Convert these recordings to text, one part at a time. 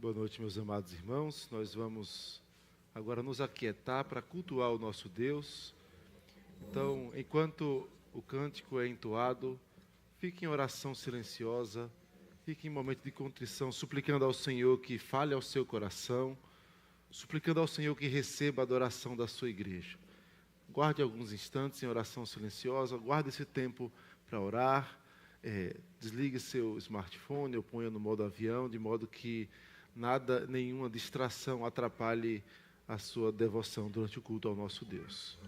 Boa noite, meus amados irmãos. Nós vamos agora nos aquietar para cultuar o nosso Deus. Então, enquanto o cântico é entoado, fique em oração silenciosa, fique em momento de contrição, suplicando ao Senhor que fale ao seu coração, suplicando ao Senhor que receba a adoração da sua igreja. Guarde alguns instantes em oração silenciosa, guarde esse tempo para orar, desligue seu smartphone ou ponha no modo avião, de modo que nada, nenhuma distração atrapalhe a sua devoção durante o culto ao nosso Deus.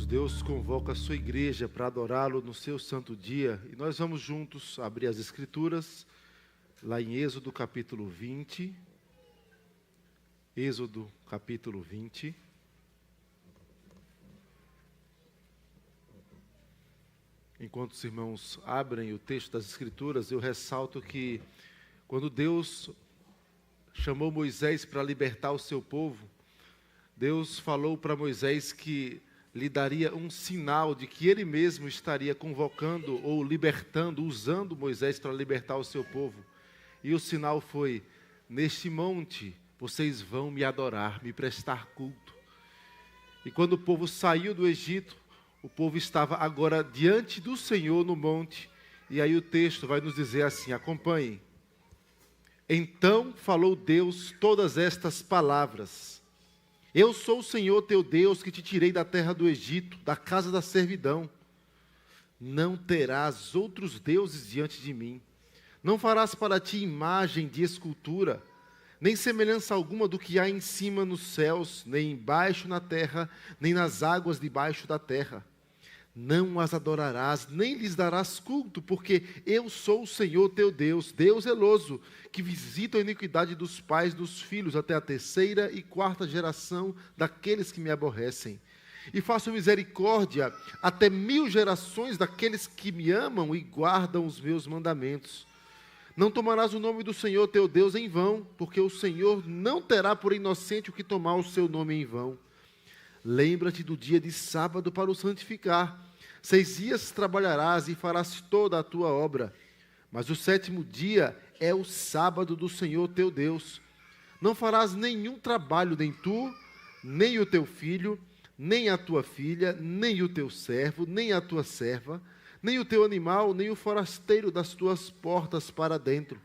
Deus convoca a sua igreja para adorá-lo no seu santo dia, e nós vamos juntos abrir as Escrituras, lá em Êxodo capítulo 20. Êxodo capítulo 20. Enquanto os irmãos abrem o texto das Escrituras, eu ressalto que quando Deus chamou Moisés para libertar o seu povo, Deus falou para Moisés que lhe daria um sinal de que ele mesmo estaria convocando ou libertando, usando Moisés para libertar o seu povo. E o sinal foi: neste monte vocês vão me adorar, me prestar culto. E quando o povo saiu do Egito, o povo estava agora diante do Senhor no monte. E aí o texto vai nos dizer assim, acompanhem. Então falou Deus todas estas palavras: eu sou o Senhor teu Deus, que te tirei da terra do Egito, da casa da servidão. Não terás outros deuses diante de mim. Não farás para ti imagem de escultura, nem semelhança alguma do que há em cima nos céus, nem embaixo na terra, nem nas águas debaixo da terra. Não as adorarás, nem lhes darás culto, porque eu sou o Senhor teu Deus, Deus zeloso, que visita a iniquidade dos pais dos filhos até a 3ª e 4ª geração daqueles que me aborrecem. E faço misericórdia até 1000 gerações daqueles que me amam e guardam os meus mandamentos. Não tomarás o nome do Senhor teu Deus em vão, porque o Senhor não terá por inocente o que tomar o seu nome em vão. Lembra-te do dia de sábado para o santificar. 6 dias trabalharás e farás toda a tua obra. Mas o 7º dia é o sábado do Senhor teu Deus. Não farás nenhum trabalho, nem tu, nem o teu filho, nem a tua filha, nem o teu servo, nem a tua serva, nem o teu animal, nem o forasteiro das tuas portas para dentro.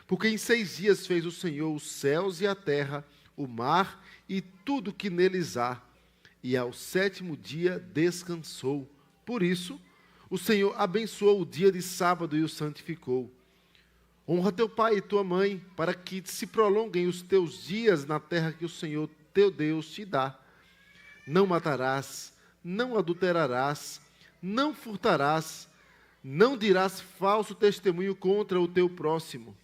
Porque em 6 dias fez o Senhor os céus e a terra, o mar e tudo que neles há. E ao 7º dia descansou. Por isso, o Senhor abençoou o dia de sábado e o santificou. Honra teu pai e tua mãe, para que se prolonguem os teus dias na terra que o Senhor teu Deus te dá. Não matarás, não adulterarás, não furtarás, não dirás falso testemunho contra o teu próximo.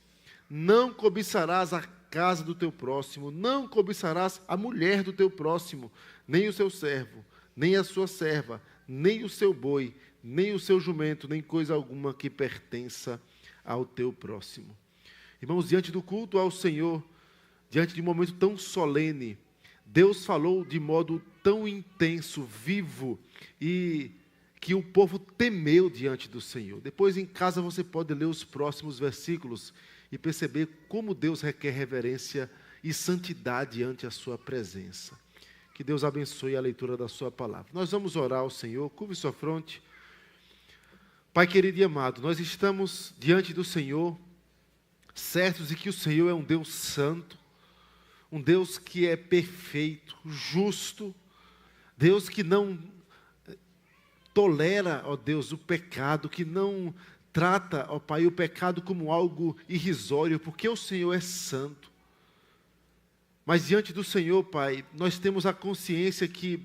Não cobiçarás a casa do teu próximo, não cobiçarás a mulher do teu próximo, nem o seu servo, nem a sua serva, nem o seu boi, nem o seu jumento, nem coisa alguma que pertença ao teu próximo. Irmãos, diante do culto ao Senhor, diante de um momento tão solene, Deus falou de modo tão intenso, vivo, e que o povo temeu diante do Senhor. Depois em casa você pode ler os próximos versículos e perceber como Deus requer reverência e santidade ante a sua presença. Que Deus abençoe a leitura da sua palavra. Nós vamos orar ao Senhor, curve sua fronte. Pai querido e amado, nós estamos diante do Senhor, certos de que o Senhor é um Deus santo, um Deus que é perfeito, justo, Deus que não tolera, ó Deus, o pecado, que não trata, ó Pai, o pecado como algo irrisório, porque o Senhor é santo. Mas diante do Senhor, Pai, nós temos a consciência que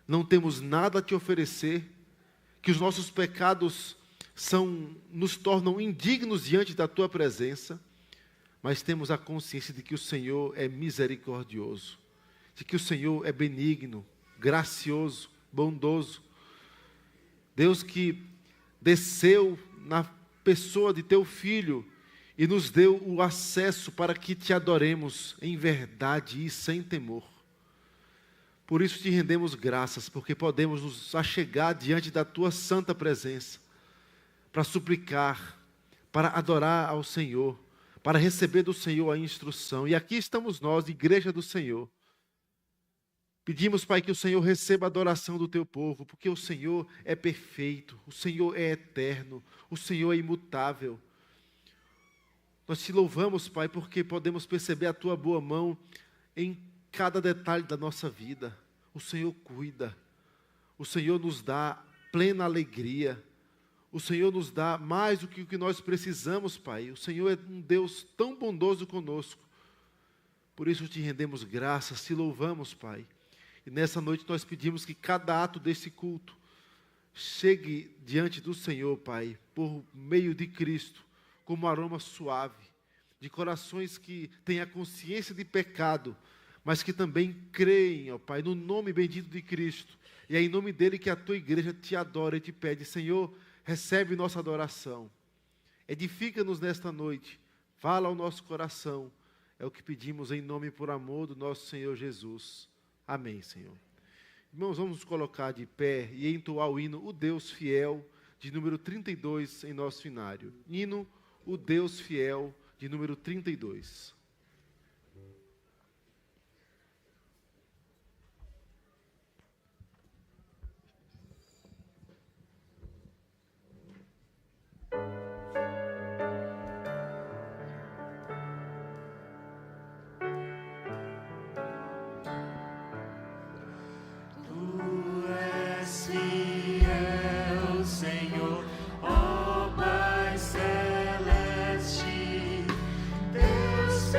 não temos nada a te oferecer, que os nossos pecados nos tornam indignos diante da Tua presença, mas temos a consciência de que o Senhor é misericordioso, de que o Senhor é benigno, gracioso, bondoso. Deus que desceu na pessoa de Teu Filho e nos deu o acesso para que Te adoremos em verdade e sem temor. Por isso Te rendemos graças, porque podemos nos achegar diante da Tua santa presença, para suplicar, para adorar ao Senhor, para receber do Senhor a instrução. E aqui estamos nós, Igreja do Senhor. Pedimos, Pai, que o Senhor receba a adoração do Teu povo, porque o Senhor é perfeito, o Senhor é eterno, o Senhor é imutável. Nós Te louvamos, Pai, porque podemos perceber a Tua boa mão em cada detalhe da nossa vida. O Senhor cuida, o Senhor nos dá plena alegria, o Senhor nos dá mais do que o que nós precisamos, Pai. O Senhor é um Deus tão bondoso conosco. Por isso Te rendemos graças, Te louvamos, Pai. E nessa noite nós pedimos que cada ato desse culto chegue diante do Senhor, Pai, por meio de Cristo, como aroma suave, de corações que têm a consciência de pecado, mas que também creem, ó Pai, no nome bendito de Cristo. E é em nome dele que a Tua igreja Te adora e Te pede, Senhor, recebe nossa adoração. Edifica-nos nesta noite, fala ao nosso coração. É o que pedimos em nome e por amor do nosso Senhor Jesus. Amém, Senhor. Irmãos, vamos nos colocar de pé e entoar o hino O Deus Fiel, de número 32 em nosso inário. Hino O Deus Fiel, de número 32. Senhor, ó Pai celeste, Deus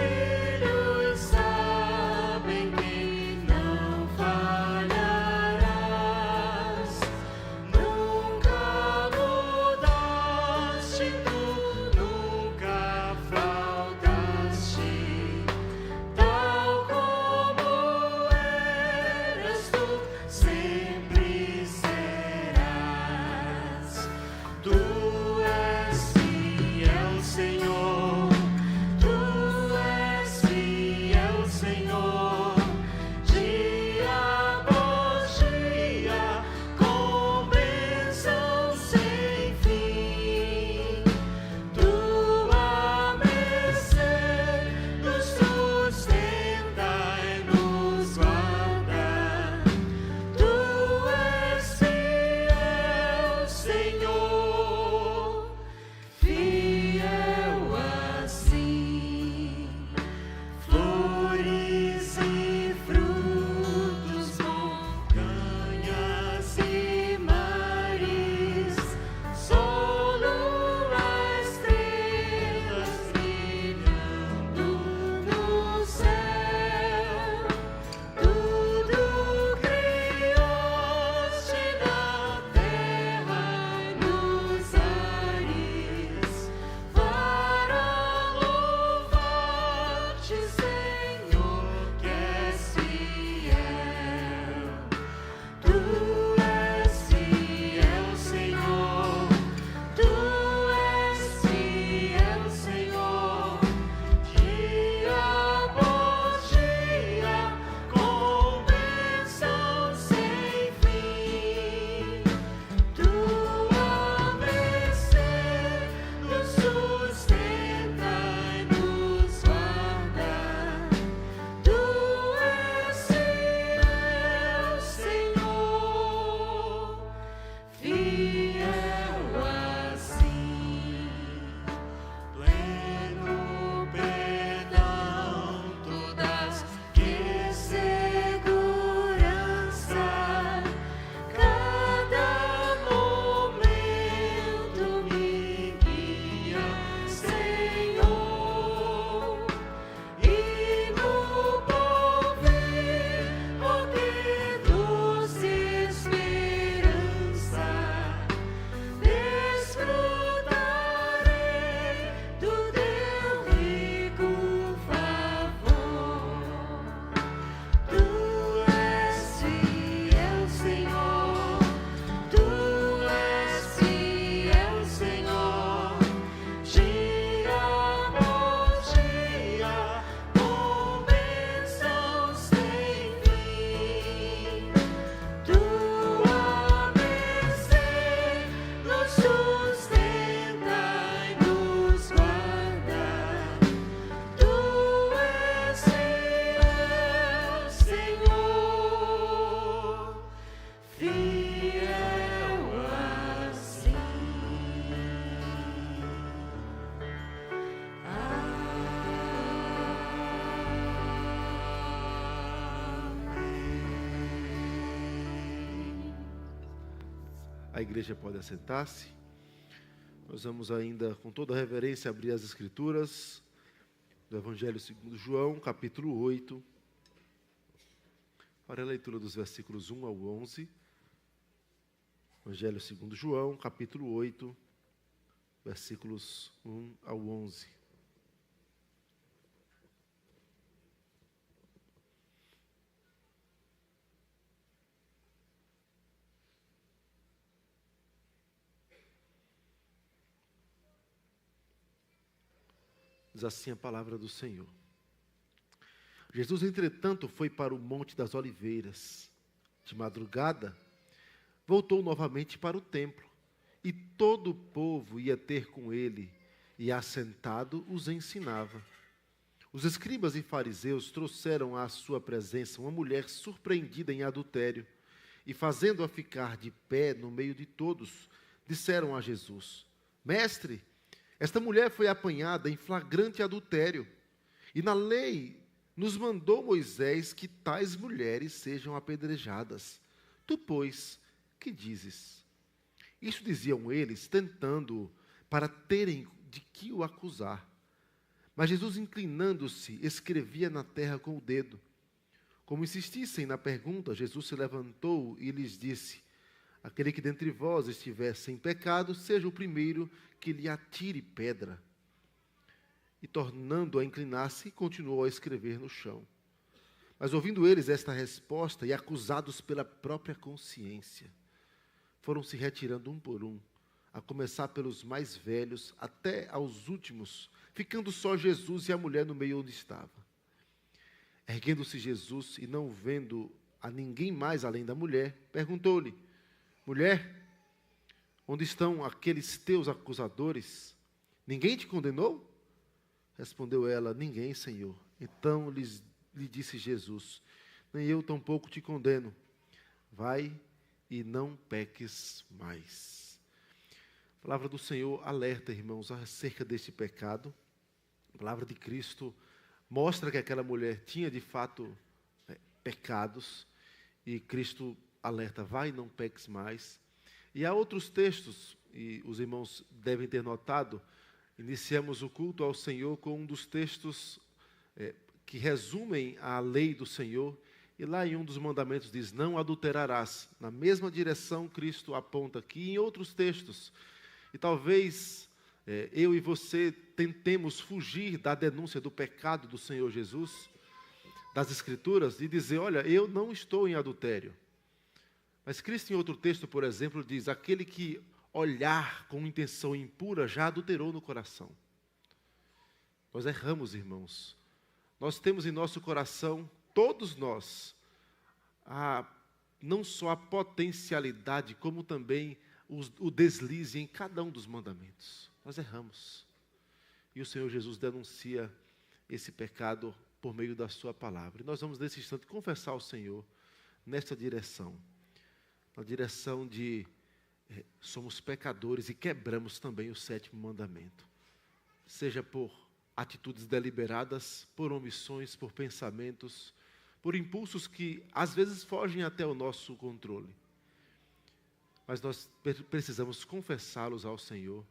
A igreja pode assentar-se. Nós vamos ainda, com toda reverência, abrir as Escrituras do Evangelho segundo João, capítulo 8, para a leitura dos versículos 1 ao 11. Evangelho segundo João, capítulo 8, versículos 1 ao 11. Diz assim a palavra do Senhor. Jesus, entretanto, foi para o Monte das Oliveiras. De madrugada, voltou novamente para o templo, e todo o povo ia ter com ele, e assentado os ensinava. Os escribas e fariseus trouxeram à sua presença uma mulher surpreendida em adultério, e fazendo-a ficar de pé no meio de todos, disseram a Jesus: Mestre, esta mulher foi apanhada em flagrante adultério, e na lei nos mandou Moisés que tais mulheres sejam apedrejadas. Tu, pois, que dizes? Isso diziam eles, tentando-o, para terem de que o acusar. Mas Jesus, inclinando-se, escrevia na terra com o dedo. Como insistissem na pergunta, Jesus se levantou e lhes disse: Aquele que dentre vós estiver sem pecado, seja o primeiro que lhe atire pedra. E tornando a inclinar-se, continuou a escrever no chão. Mas ouvindo eles esta resposta e acusados pela própria consciência, foram se retirando um por um, a começar pelos mais velhos até aos últimos, ficando só Jesus e a mulher no meio onde estava. Erguendo-se Jesus e não vendo a ninguém mais além da mulher, perguntou-lhe: Mulher, onde estão aqueles teus acusadores? Ninguém te condenou? Respondeu ela: Ninguém, Senhor. Então lhe disse Jesus: Nem eu tampouco te condeno. Vai e não peques mais. A palavra do Senhor alerta, irmãos, acerca deste pecado. A palavra de Cristo mostra que aquela mulher tinha de fato pecados, e Cristo alerta: vai e não peques mais. E há outros textos, e os irmãos devem ter notado. Iniciamos o culto ao Senhor com um dos textos que resumem a lei do Senhor. E lá em um dos mandamentos diz: não adulterarás. Na mesma direção Cristo aponta aqui em outros textos. E talvez eu e você tentemos fugir da denúncia do pecado do Senhor Jesus, das Escrituras, e dizer: olha, eu não estou em adultério. Mas Cristo, em outro texto, por exemplo, diz: aquele que olhar com intenção impura já adulterou no coração. Nós erramos, irmãos. Nós temos em nosso coração, todos nós, não só a potencialidade, como também o deslize em cada um dos mandamentos. Nós erramos. E o Senhor Jesus denuncia esse pecado por meio da sua palavra. E nós vamos, nesse instante, confessar ao Senhor nesta direção. Na direção de somos pecadores e quebramos também o 7º mandamento. Seja por atitudes deliberadas, por omissões, por pensamentos, por impulsos que às vezes fogem até o nosso controle. Mas nós precisamos confessá-los ao Senhor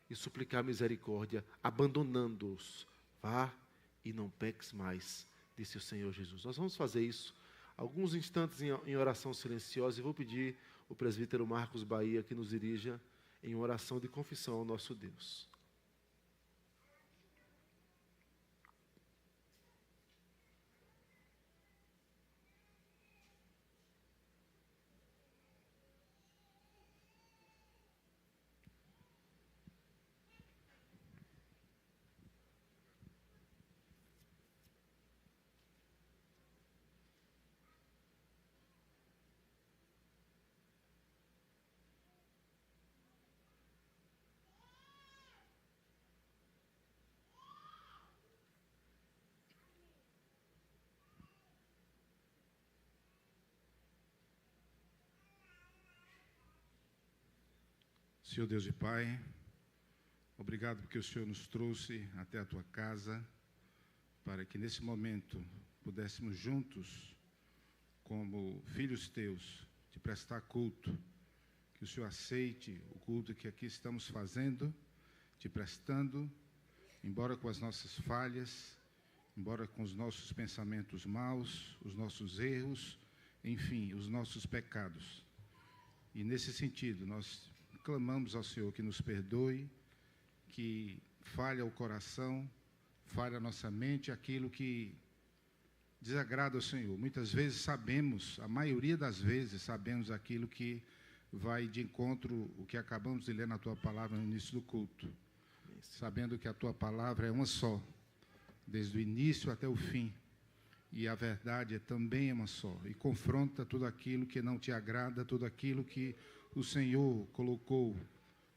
e suplicar misericórdia, abandonando-os. Vá e não peques mais, disse o Senhor Jesus. Nós vamos fazer isso alguns instantes em oração silenciosa, e vou pedir o presbítero Marcos Bahia que nos dirija em oração de confissão ao nosso Deus. Senhor Deus e Pai, obrigado porque o Senhor nos trouxe até a Tua casa, para que nesse momento pudéssemos juntos, como filhos Teus, te prestar culto, que o Senhor aceite o culto que aqui estamos fazendo, te prestando, embora com as nossas falhas, embora com os nossos pensamentos maus, os nossos erros, enfim, os nossos pecados. E nesse sentido, nós clamamos ao Senhor que nos perdoe, que falha o coração, falha a nossa mente, aquilo que desagrada ao Senhor. Muitas vezes sabemos, a maioria das vezes sabemos aquilo que vai de encontro o que acabamos de ler na Tua Palavra no início do culto. Sabendo que a Tua Palavra é uma só, desde o início até o fim, e a verdade também é uma só, e confronta tudo aquilo que não Te agrada, tudo aquilo que o Senhor colocou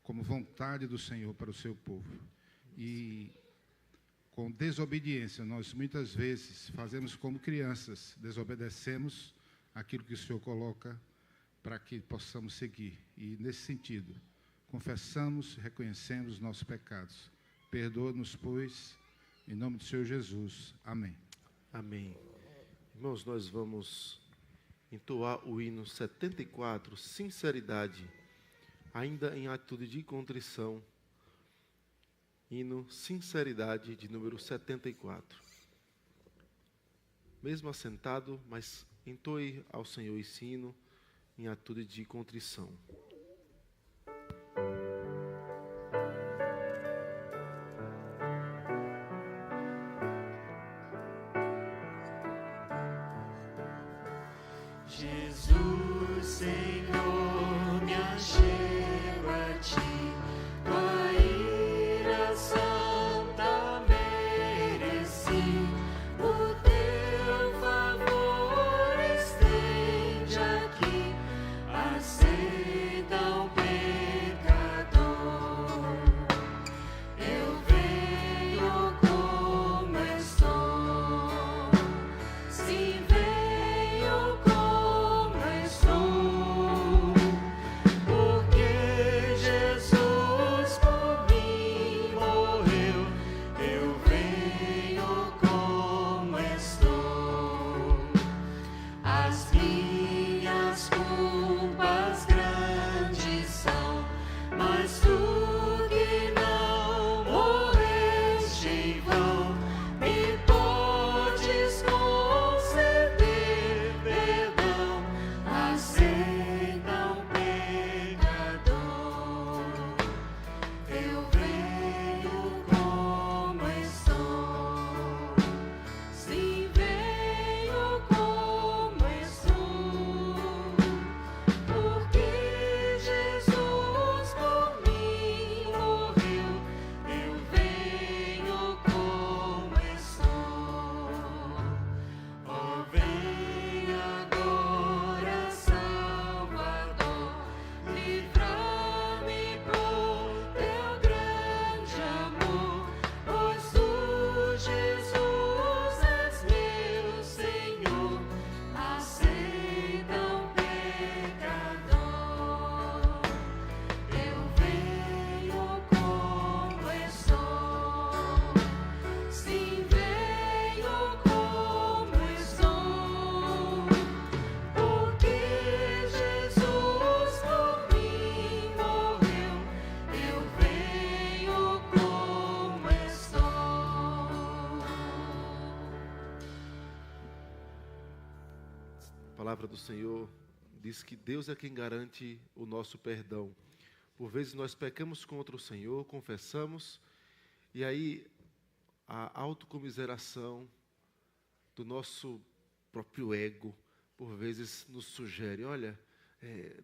como vontade do Senhor para o Seu povo. E com desobediência, nós muitas vezes fazemos como crianças, desobedecemos aquilo que o Senhor coloca para que possamos seguir. E nesse sentido, confessamos, reconhecemos os nossos pecados. Perdoa-nos, pois, em nome do Senhor Jesus. Amém. Amém. Irmãos, nós vamos entoar o hino 74, Sinceridade, ainda em atitude de contrição. Hino Sinceridade, de número 74. Mesmo assentado, mas entoe ao Senhor esse hino em atitude de contrição. Jesus, Senhor, me achego a Ti, Tua ira santa mereci, o Teu favor estende aqui, aceita o pecador. Eu venho como estou, sim, venho como estou, porque Jesus por mim morreu. Eu venho como estou, as minhas culpas grandes são, mas Tu que não morreste em vão, me podes conceder perdão. Aceita o pecador. Eu venho como estou, sim, venho como estou, porque Jesus por mim morreu. Eu venho como estou. Oh, vem agora, Salvador, livra-me por Teu grande amor, pois Tu, Jesus, és meu Senhor. Aceita o pecador. Eu venho como estou, sim, venho como estou, porque Jesus por mim morreu. Eu venho como estou. A palavra do Senhor diz que Deus é quem garante o nosso perdão. Por vezes nós pecamos contra o Senhor, confessamos, e aí a autocomiseração do nosso próprio ego, por vezes nos sugere, olha,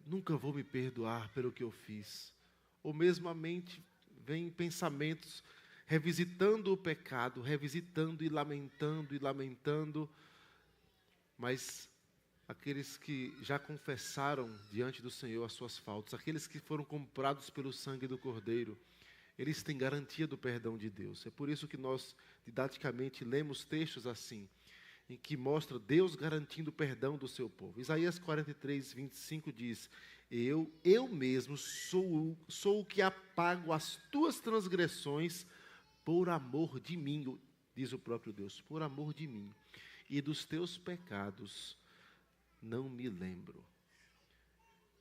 nunca vou me perdoar pelo que eu fiz. Ou mesmo a mente vem pensamentos revisitando o pecado, revisitando e lamentando, mas aqueles que já confessaram diante do Senhor as suas faltas, aqueles que foram comprados pelo sangue do Cordeiro, eles têm garantia do perdão de Deus. É por isso que nós, didaticamente, lemos textos assim, em que mostra Deus garantindo o perdão do seu povo. Isaías 43, 25 diz, eu mesmo sou o que apago as tuas transgressões por amor de mim, diz o próprio Deus, por amor de mim, e dos teus pecados não me lembro.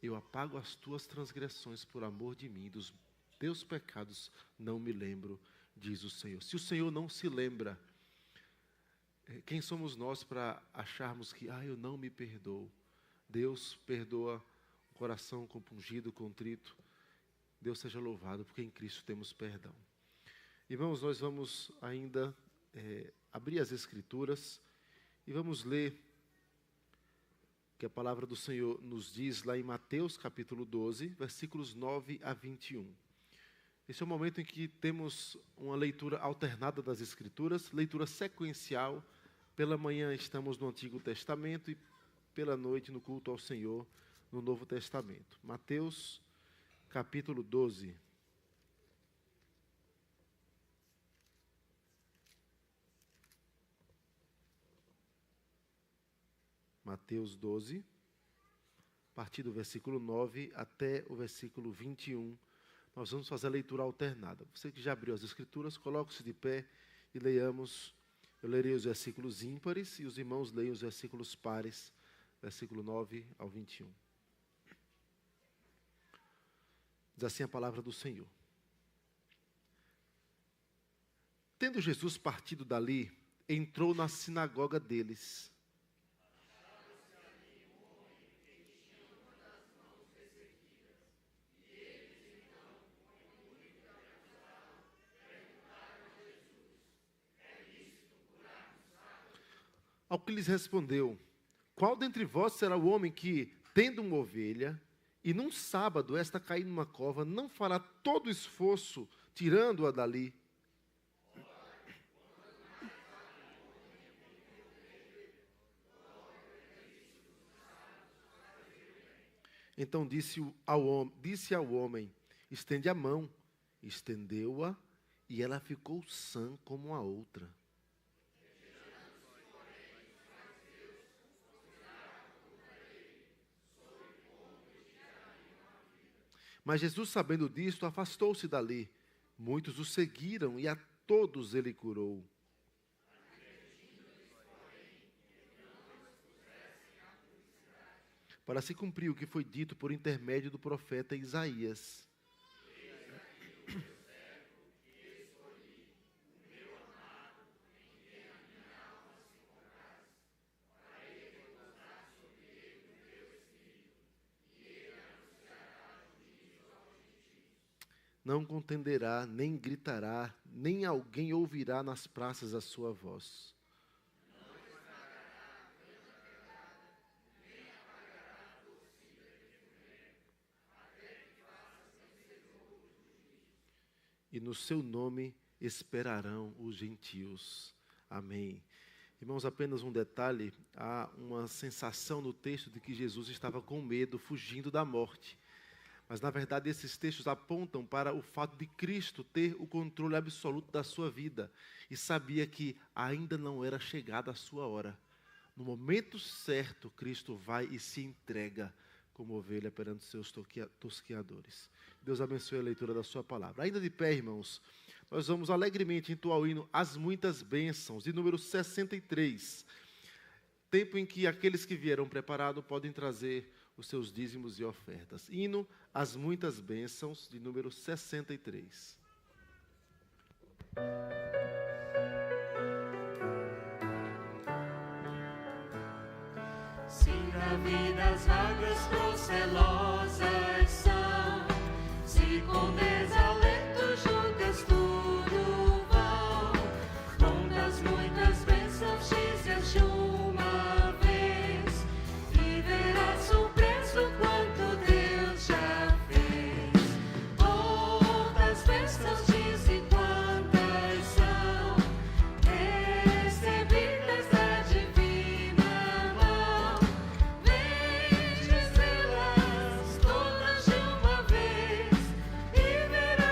eu apago as tuas transgressões por amor de mim, dos teus pecados não me lembro, diz o Senhor. Se o Senhor não se lembra, quem somos nós para acharmos que, eu não me perdoo? Deus perdoa o coração compungido, contrito. Deus seja louvado, porque em Cristo temos perdão. Irmãos, nós vamos ainda abrir as Escrituras e vamos ler o que a palavra do Senhor nos diz lá em Mateus capítulo 12, versículos 9 a 21. Esse é o momento em que temos uma leitura alternada das Escrituras, leitura sequencial. Pela manhã estamos no Antigo Testamento e pela noite no culto ao Senhor no Novo Testamento. Mateus capítulo 12. Mateus 12, a partir do versículo 9 até o versículo 21. Nós vamos fazer a leitura alternada. Você que já abriu as Escrituras, coloque-se de pé e leiamos. Eu lerei os versículos ímpares e os irmãos leiam os versículos pares, versículo 9 ao 21. Diz assim a palavra do Senhor. Tendo Jesus partido dali, entrou na sinagoga deles. Ao que lhes respondeu: qual dentre vós será o homem que, tendo uma ovelha, e num sábado esta cair numa cova, não fará todo o esforço tirando-a dali? Então disse ao homem: estende a mão. Estendeu-a, e ela ficou sã como a outra. Mas Jesus, sabendo disto, afastou-se dali. Muitos o seguiram e a todos ele curou. Para se cumprir o que foi dito por intermédio do profeta Isaías. Não contenderá, nem gritará, nem alguém ouvirá nas praças a sua voz. E no seu nome esperarão os gentios. Amém. Irmãos, apenas um detalhe, há uma sensação no texto de que Jesus estava com medo, fugindo da morte. Mas, na verdade, esses textos apontam para o fato de Cristo ter o controle absoluto da sua vida e sabia que ainda não era chegada a sua hora. No momento certo, Cristo vai e se entrega como ovelha perante seus tosqueadores. Deus abençoe a leitura da sua palavra. Ainda de pé, irmãos, nós vamos alegremente entoar o hino As Muitas Bênçãos, de número 63. Tempo em que aqueles que vieram preparados podem trazer os seus dízimos e ofertas. Hino As Muitas Bênçãos, de número 63. Sim, na vida as vagas procelosas são, se com desalento julgas tudo vão, contas muitas bênçãos dizias de uma vez, e verás o preço quanto Deus já fez. Quantas bênçãos diz e quantas são recebidas da divina mão, vem dizê-las todas de uma vez, e verás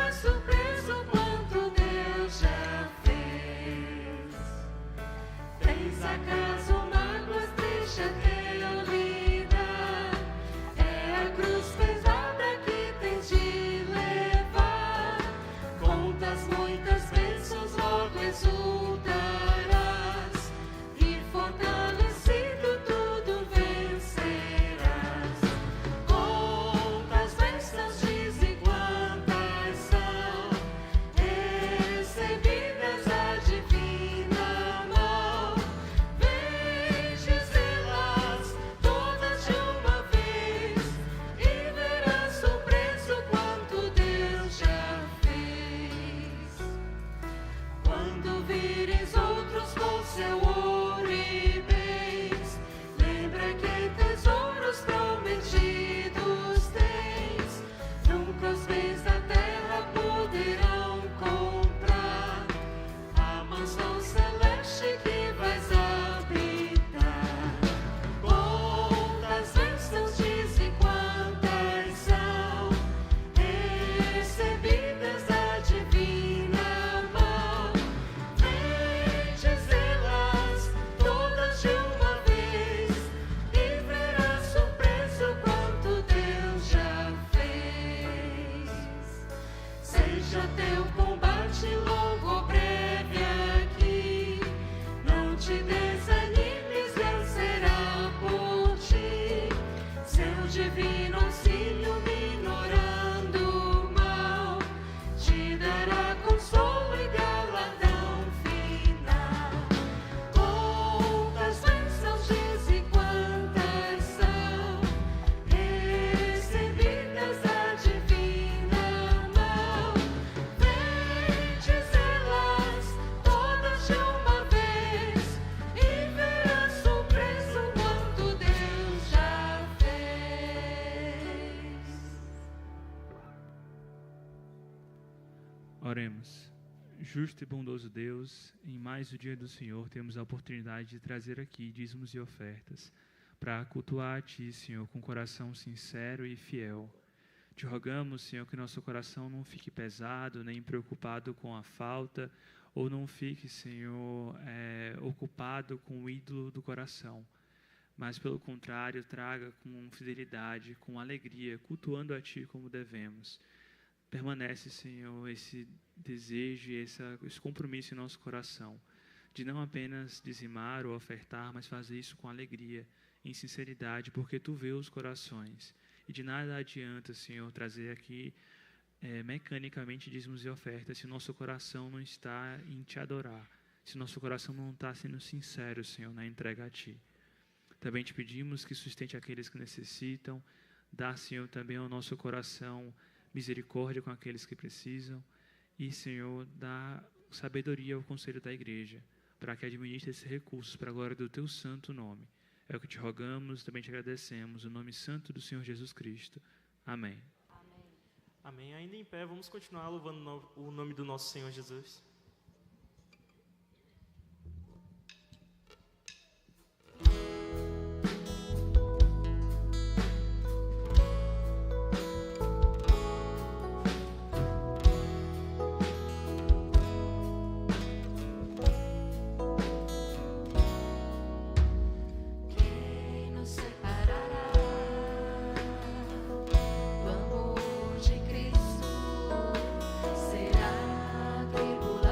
divino auxílio minorando o mal, te dará consolo e galardão final. Quantas bênçãos diz e quantas são recebidas da divina mão. Vem dizê-las todas de uma vez e verás surpreso quanto Deus já fez. Oremos. Justo e bondoso Deus, em mais o dia do Senhor, temos a oportunidade de trazer aqui dízimos e ofertas para cultuar a Ti, Senhor, com coração sincero e fiel. Te rogamos, Senhor, que nosso coração não fique pesado, nem preocupado com a falta, ou não fique, Senhor, ocupado com o ídolo do coração. Mas, pelo contrário, traga com fidelidade, com alegria, cultuando a Ti como devemos. Permanece, Senhor, esse desejo e esse compromisso em nosso coração, de não apenas dizimar ou ofertar, mas fazer isso com alegria, em sinceridade, porque Tu vê os corações. E de nada adianta, Senhor, trazer aqui mecanicamente dízimos e ofertas, se o nosso coração não está em Te adorar, se o nosso coração não está sendo sincero, Senhor, na entrega a Ti. Também Te pedimos que sustente aqueles que necessitam, dá, Senhor, também ao nosso coração misericórdia com aqueles que precisam e, Senhor, dá sabedoria ao conselho da igreja para que administre esses recursos para a glória do Teu santo nome. É o que Te rogamos, também Te agradecemos, no nome santo do Senhor Jesus Cristo. Amém. Amém. Ainda em pé, vamos continuar louvando o nome do nosso Senhor Jesus. Quem nos separará do amor de Cristo? Será a tribulação?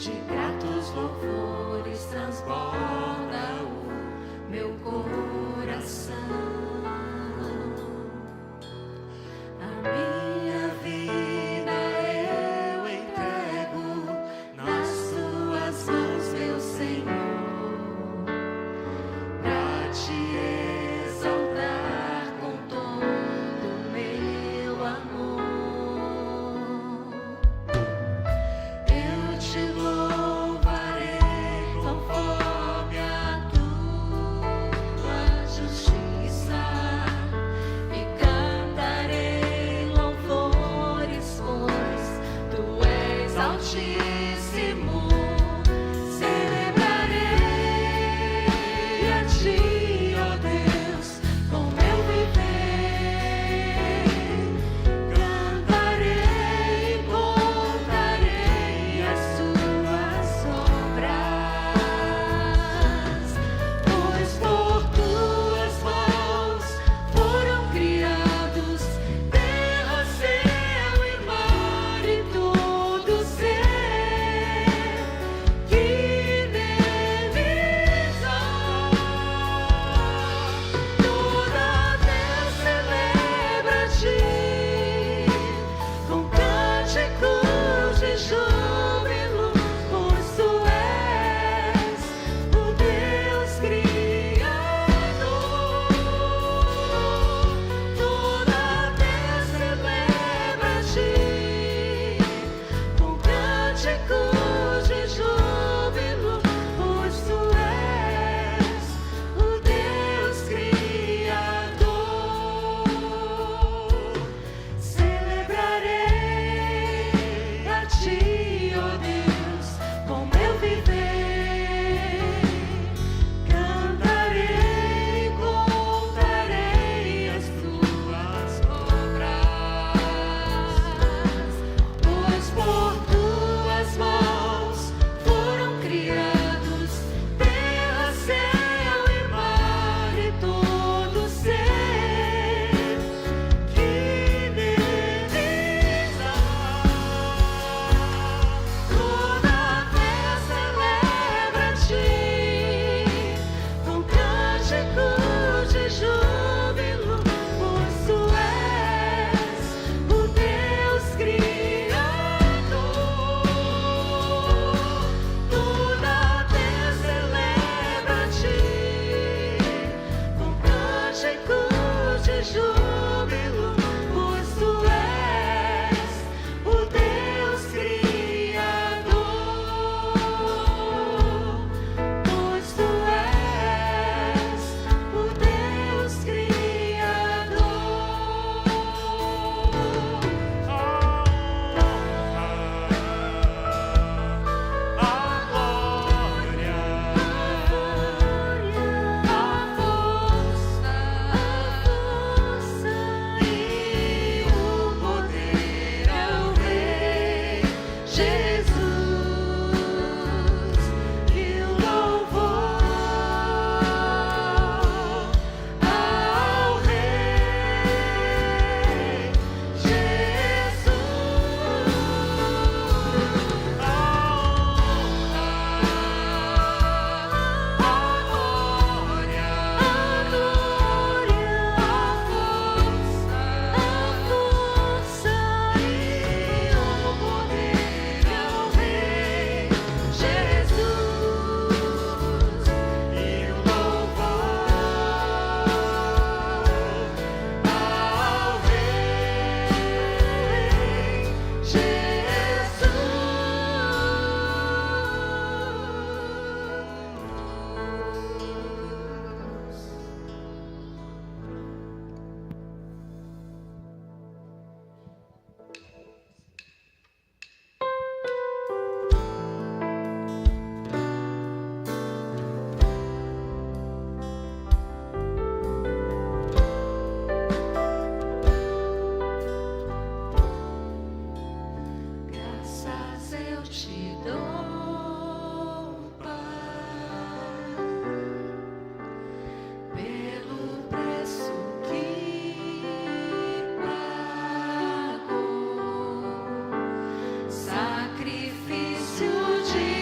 de gratos louvores transborda o meu coração. A minha vida eu entrego nas tuas mãos, meu Senhor, pra te exaltar com todo meu amor. Eu te louvarei conforme a tua justiça e cantarei louvores, pois tu és altíssimo. Celebrarei a ti, ó Deus, com meu viver. Cantarei e contarei as tuas obras, pois por tuas mãos foram criados terra, céu e mar e todo ser que neles há. Toda Deus celebra a ti com cânticos de júbilo, pois tu és o Deus Criador. Toda Deus celebra a ti com cânticos de júbilo, pois tu és o Deus Criador. Celebrarei a ti, ó Deus, com meu viver. Cantarei e contarei as tuas obras, pois por tuas mãos foram criados terra, céu e mar e todo ser que neles há. Toda Deus celebra a ti com cânticos de júbilo, pois tu és o Deus Criador. Toda Deus celebra a ti com cânticos de júbilo, pois tu és o Deus Criador. Pois tu és o Deus Criador. A glória, a força e o poder ao Rei Jesus, e o louvor ao Rei Jesus. Graças eu te dou, Pai, pelo preço que pagou, sacrifício de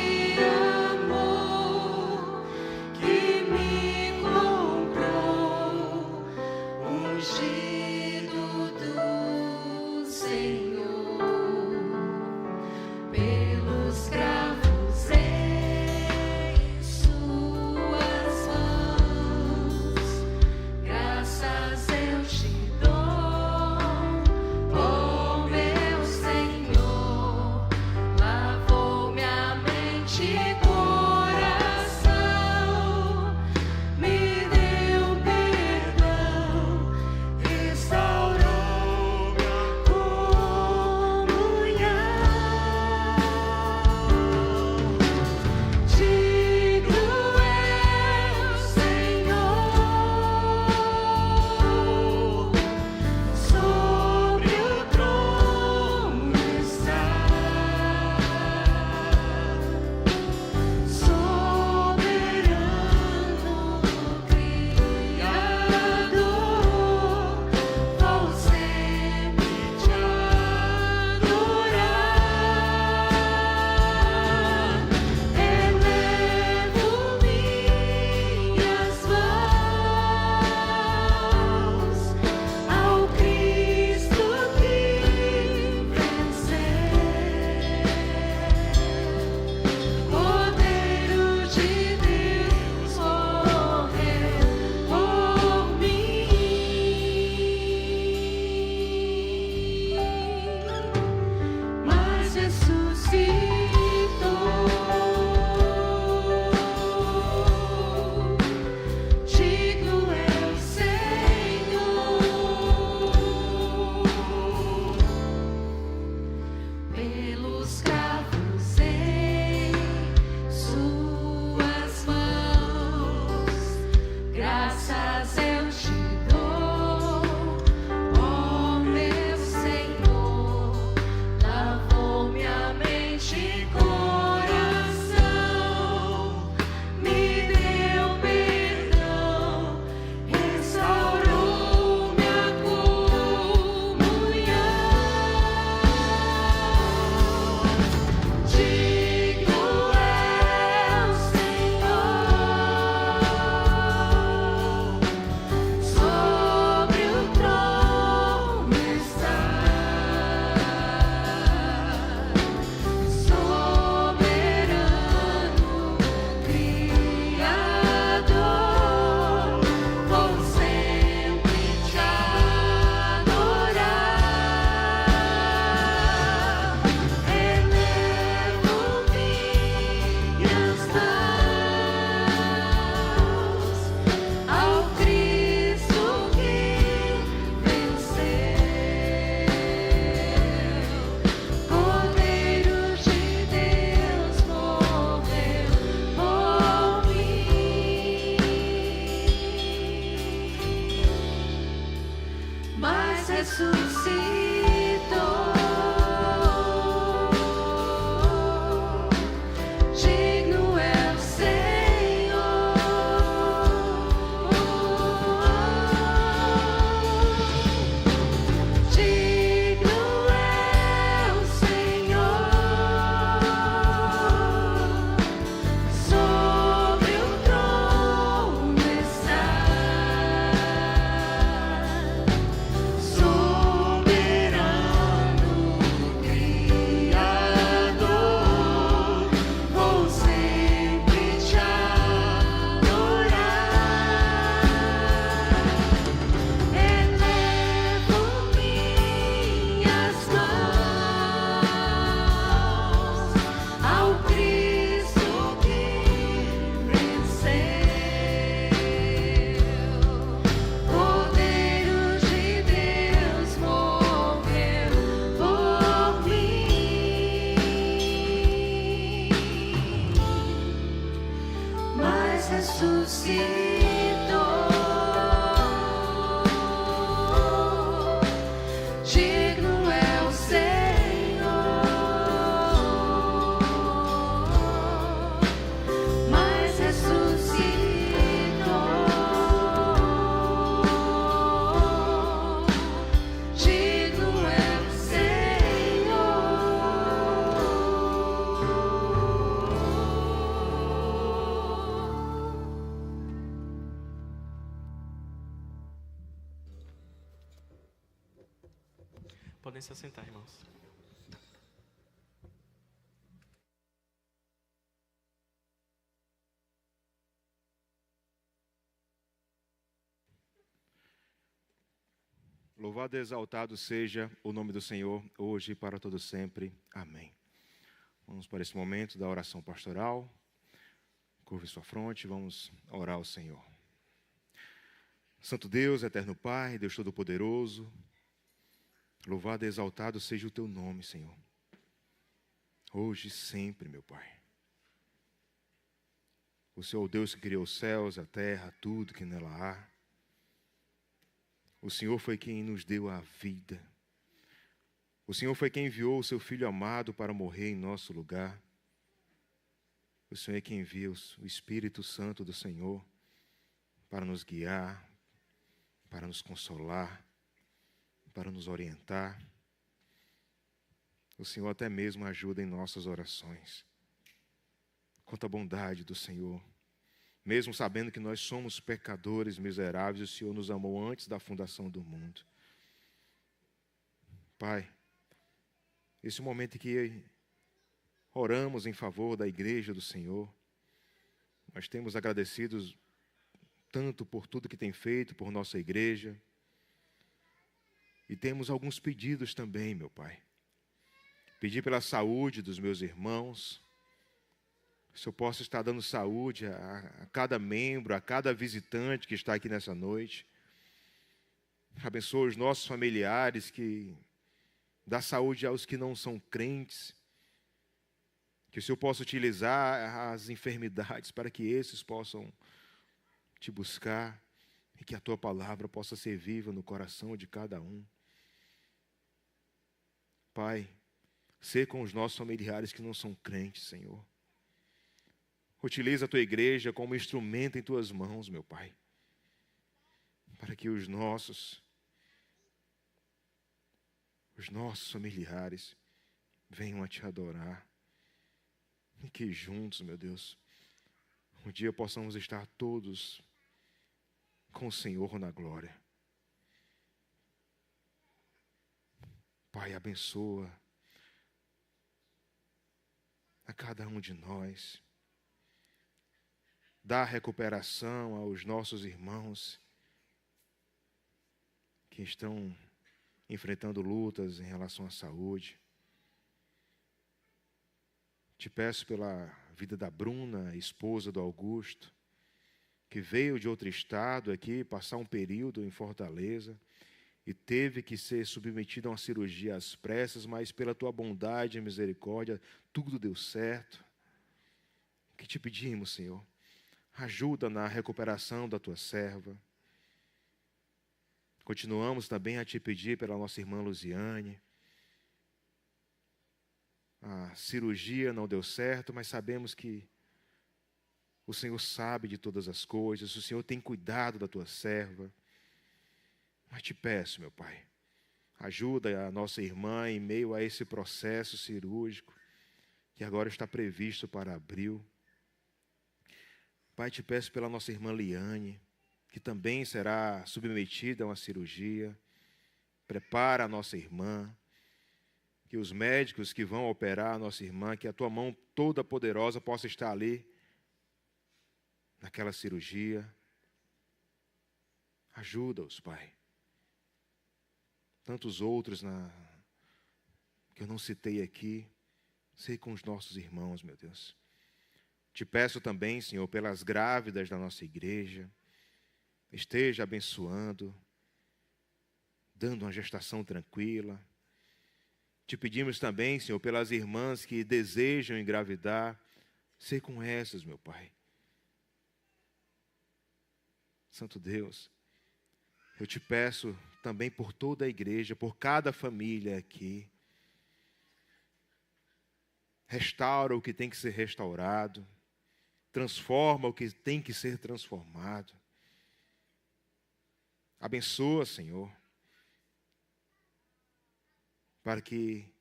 Podem se assentar, irmãos. Louvado e exaltado seja o nome do Senhor, hoje e para todo sempre. Amém. Vamos para esse momento da oração pastoral. Curve sua fronte, vamos orar ao Senhor. Santo Deus, eterno Pai, Deus Todo-Poderoso, louvado e exaltado seja o teu nome, Senhor. Hoje e sempre, meu Pai. O Senhor é o Deus que criou os céus, a terra, tudo que nela há. O Senhor foi quem nos deu a vida. O Senhor foi quem enviou o seu Filho amado para morrer em nosso lugar. O Senhor é quem envia o Espírito Santo do Senhor para nos guiar, para nos consolar, para nos orientar. O Senhor até mesmo ajuda em nossas orações. Quanta bondade do Senhor. Mesmo sabendo que nós somos pecadores miseráveis, o Senhor nos amou antes da fundação do mundo. Pai, esse momento em que oramos em favor da igreja do Senhor, nós temos agradecidos tanto por tudo que tem feito por nossa igreja, e temos alguns pedidos também, meu Pai. Pedir pela saúde dos meus irmãos, se eu posso estar dando saúde a cada membro, a cada visitante que está aqui nessa noite. Abençoa os nossos familiares, que dá saúde aos que não são crentes. Que o Senhor possa utilizar as enfermidades para que esses possam te buscar e que a tua palavra possa ser viva no coração de cada um. Pai, ser com os nossos familiares que não são crentes, Senhor. Utiliza a tua igreja como instrumento em tuas mãos, meu Pai, para que os nossos familiares venham a te adorar. E que juntos, meu Deus, um dia possamos estar todos com o Senhor na glória. Pai, abençoa a cada um de nós. Dá recuperação aos nossos irmãos que estão enfrentando lutas em relação à saúde. Te peço pela vida da Bruna, esposa do Augusto, que veio de outro estado aqui passar um período em Fortaleza e teve que ser submetida a uma cirurgia às pressas, mas pela tua bondade e misericórdia, tudo deu certo. O que te pedimos, Senhor? Ajuda na recuperação da tua serva. Continuamos também a te pedir pela nossa irmã Luziane. A cirurgia não deu certo, mas sabemos que o Senhor sabe de todas as coisas, o Senhor tem cuidado da tua serva. Mas te peço, meu Pai, ajuda a nossa irmã em meio a esse processo cirúrgico, que agora está previsto para abril. Pai, te peço pela nossa irmã Liane, que também será submetida a uma cirurgia. Prepara a nossa irmã, que os médicos que vão operar a nossa irmã, que a tua mão toda poderosa possa estar ali, naquela cirurgia. Ajuda-os, Pai. Tantos outros que eu não citei aqui, sei com os nossos irmãos, meu Deus. Te peço também, Senhor, pelas grávidas da nossa igreja, esteja abençoando, dando uma gestação tranquila. Te pedimos também, Senhor, pelas irmãs que desejam engravidar, sei com essas, meu Pai. Santo Deus, eu te peço também por toda a igreja, por cada família aqui. Restaura o que tem que ser restaurado, transforma o que tem que ser transformado. Abençoa, Senhor, para que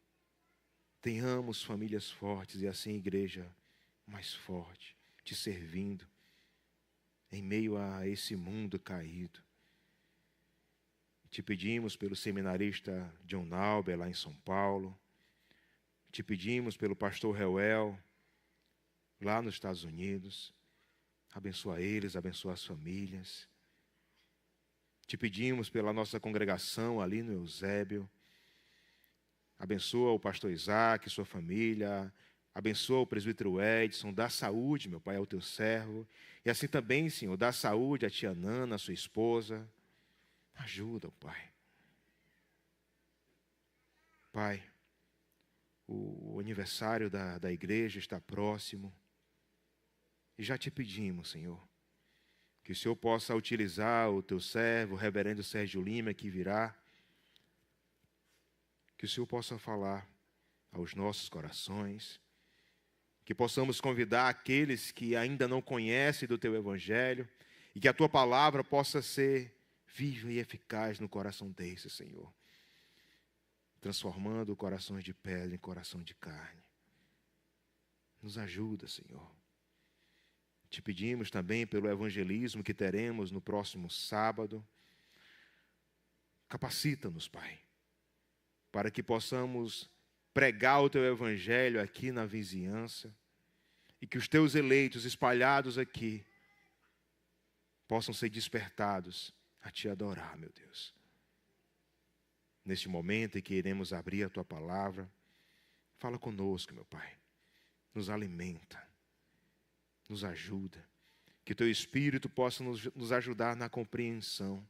tenhamos famílias fortes e assim igreja mais forte, te servindo em meio a esse mundo caído. Te pedimos pelo seminarista John Nauber, lá em São Paulo. Te pedimos pelo pastor Reuel, lá nos Estados Unidos. Abençoa eles, abençoa as famílias. Te pedimos pela nossa congregação ali no Eusébio. Abençoa o pastor Isaac, sua família. Abençoa o presbítero Edson. Dá saúde, meu Pai, ao teu servo. E assim também, Senhor, dá saúde à tia Nana, a sua esposa. Ajuda, Pai. Pai, o aniversário da igreja está próximo. E já te pedimos, Senhor, que o Senhor possa utilizar o teu servo, o reverendo Sérgio Lima, que virá. Que o Senhor possa falar aos nossos corações. Que possamos convidar aqueles que ainda não conhecem do teu evangelho. E que a tua palavra possa ser viva e eficaz no coração desses, Senhor. Transformando corações de pedra em coração de carne. Nos ajuda, Senhor. Te pedimos também pelo evangelismo que teremos no próximo sábado. Capacita-nos, Pai, para que possamos pregar o teu evangelho aqui na vizinhança e que os teus eleitos espalhados aqui possam ser despertados a te adorar, meu Deus. Neste momento em que iremos abrir a tua palavra, fala conosco, meu Pai. Nos alimenta, nos ajuda. Que teu Espírito possa nos ajudar na compreensão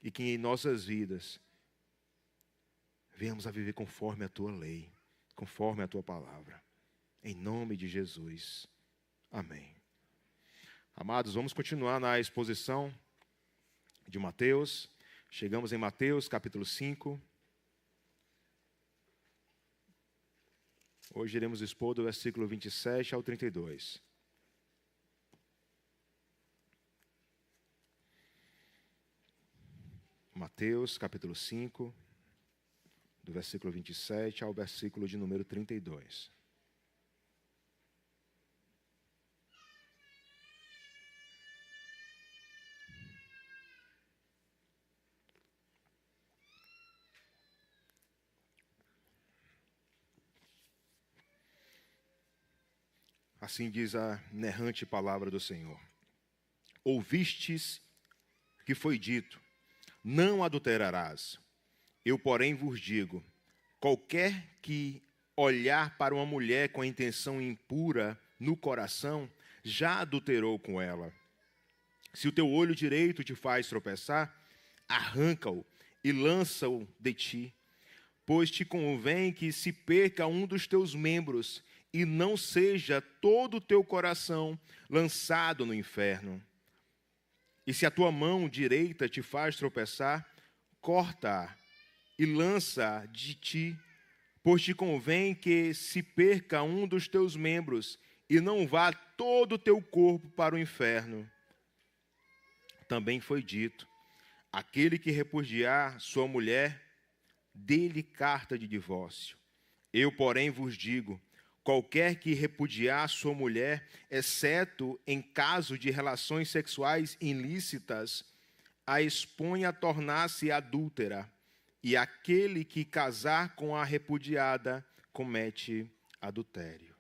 e que em nossas vidas venhamos a viver conforme a tua lei, conforme a tua palavra. Em nome de Jesus. Amém. Amados, vamos continuar na exposição de Mateus. Chegamos em Mateus, capítulo 5. Hoje iremos expor do versículo 27 ao 32. Mateus, capítulo 5, do versículo 27 ao versículo de número 32. Assim diz a inerrante palavra do Senhor. Ouvistes que foi dito, não adulterarás. Eu, porém, vos digo, qualquer que olhar para uma mulher com a intenção impura no coração, já adulterou com ela. Se o teu olho direito te faz tropeçar, arranca-o e lança-o de ti, pois te convém que se perca um dos teus membros e não seja todo o teu coração lançado no inferno. E se a tua mão direita te faz tropeçar, corta-a e lança-a de ti, pois te convém que se perca um dos teus membros e não vá todo o teu corpo para o inferno. Também foi dito, aquele que repudiar sua mulher, dê-lhe carta de divórcio. Eu, porém, vos digo, qualquer que repudiar sua mulher, exceto em caso de relações sexuais ilícitas, a expõe a tornar-se adúltera, e aquele que casar com a repudiada comete adultério.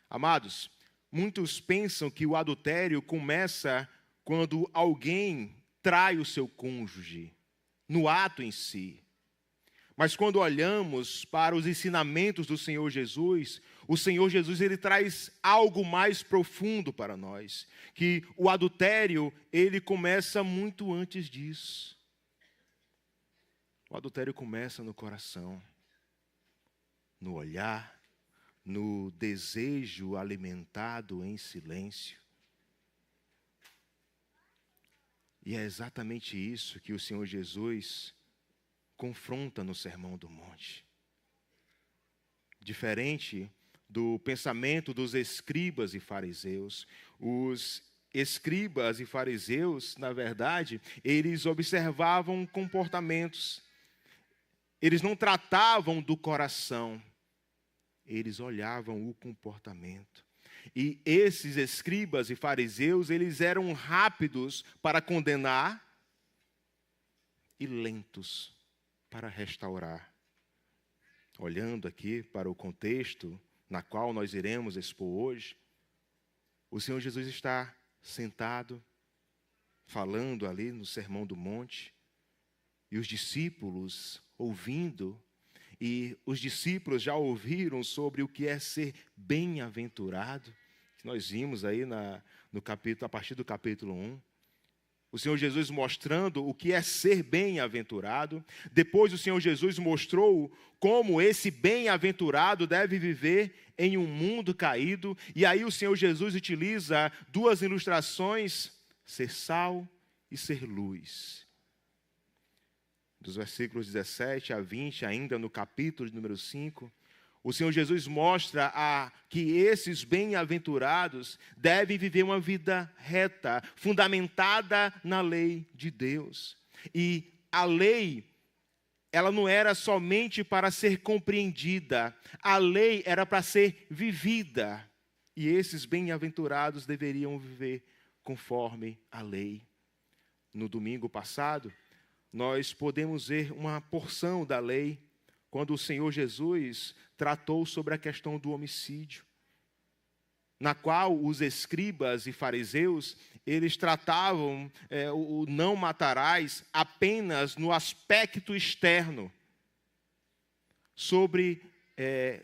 Amados, muitos pensam que o adultério começa quando alguém trai o seu cônjuge, no ato em si. Mas quando olhamos para os ensinamentos do Senhor Jesus, o Senhor Jesus ele traz algo mais profundo para nós, que o adultério ele começa muito antes disso. O adultério começa no coração, no olhar, no desejo alimentado em silêncio. E é exatamente isso que o Senhor Jesus confronta no Sermão do Monte. Diferente do pensamento dos escribas e fariseus, os escribas e fariseus, na verdade, eles observavam comportamentos. Eles não tratavam do coração, eles olhavam o comportamento. E esses escribas e fariseus, eles eram rápidos para condenar e lentos para restaurar. Olhando aqui para o contexto na qual nós iremos expor hoje, o Senhor Jesus está sentado, falando ali no Sermão do Monte, e os discípulos ouvindo, e os discípulos já ouviram sobre o que é ser bem-aventurado, que nós vimos aí no capítulo, a partir do capítulo 1. O Senhor Jesus mostrando o que é ser bem-aventurado. Depois o Senhor Jesus mostrou como esse bem-aventurado deve viver em um mundo caído. E aí o Senhor Jesus utiliza duas ilustrações, ser sal e ser luz. Dos versículos 17 a 20, ainda no capítulo de número 5, o Senhor Jesus mostra que esses bem-aventurados devem viver uma vida reta, fundamentada na lei de Deus. E a lei, ela não era somente para ser compreendida, a lei era para ser vivida. E esses bem-aventurados deveriam viver conforme a lei. No domingo passado, nós podemos ver uma porção da lei, quando o Senhor Jesus tratou sobre a questão do homicídio, na qual os escribas e fariseus, eles tratavam o não matarás apenas no aspecto externo, sobre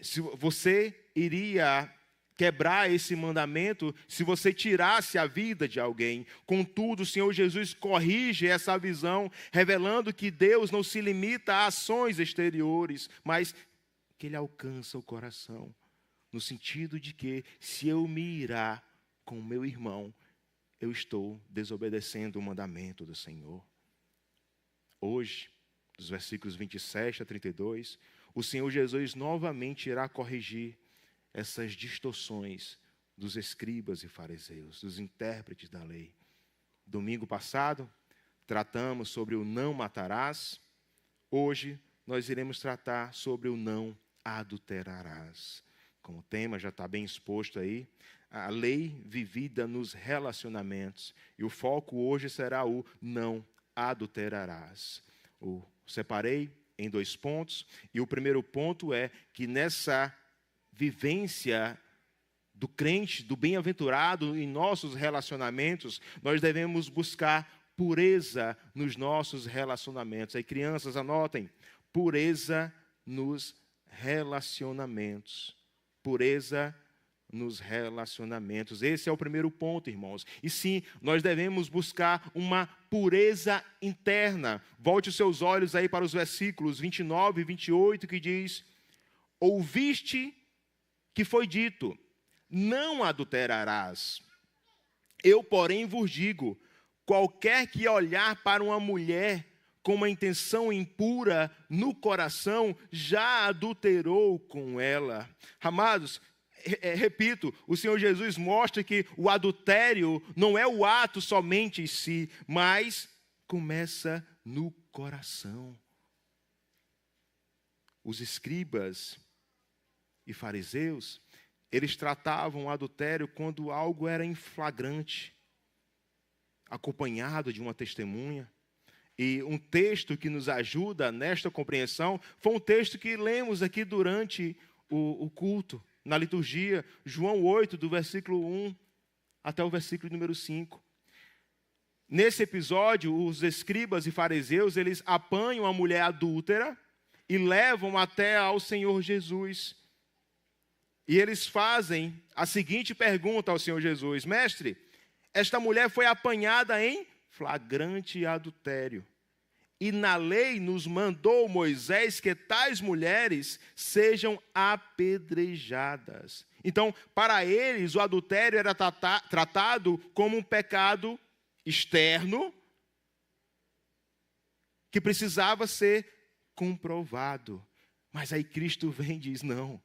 se você iria quebrar esse mandamento se você tirasse a vida de alguém. Contudo, o Senhor Jesus corrige essa visão, revelando que Deus não se limita a ações exteriores, mas que Ele alcança o coração, no sentido de que, se eu me irar com o meu irmão, eu estou desobedecendo o mandamento do Senhor. Hoje, dos versículos 27 a 32, o Senhor Jesus novamente irá corrigir essas distorções dos escribas e fariseus, dos intérpretes da lei. Domingo passado, tratamos sobre o não matarás. Hoje, nós iremos tratar sobre o não adulterarás. Como o tema já está bem exposto aí, a lei vivida nos relacionamentos. E o foco hoje será o não adulterarás. Separei em 2 pontos, e o primeiro ponto é que nessa vivência do crente, do bem-aventurado em nossos relacionamentos, nós devemos buscar pureza nos nossos relacionamentos. Aí, crianças, anotem: pureza nos relacionamentos. Pureza nos relacionamentos. Esse é o primeiro ponto, irmãos. E sim, nós devemos buscar uma pureza interna. Volte os seus olhos aí para os versículos 29 e 28, que diz: ouviste que foi dito, não adulterarás. Eu, porém, vos digo, qualquer que olhar para uma mulher com uma intenção impura no coração, já adulterou com ela. Amados, repito, o Senhor Jesus mostra que o adultério não é o ato somente em si, mas começa no coração. Os escribas e fariseus, eles tratavam o adultério quando algo era em flagrante, acompanhado de uma testemunha. E um texto que nos ajuda nesta compreensão foi um texto que lemos aqui durante o culto, na liturgia, João 8, do versículo 1 até o versículo número 5. Nesse episódio, os escribas e fariseus, eles apanham a mulher adúltera e levam até ao Senhor Jesus. E eles fazem a seguinte pergunta ao Senhor Jesus: mestre, esta mulher foi apanhada em flagrante adultério. E na lei nos mandou Moisés que tais mulheres sejam apedrejadas. Então, para eles, o adultério era tratado como um pecado externo que precisava ser comprovado. Mas aí Cristo vem e diz: não.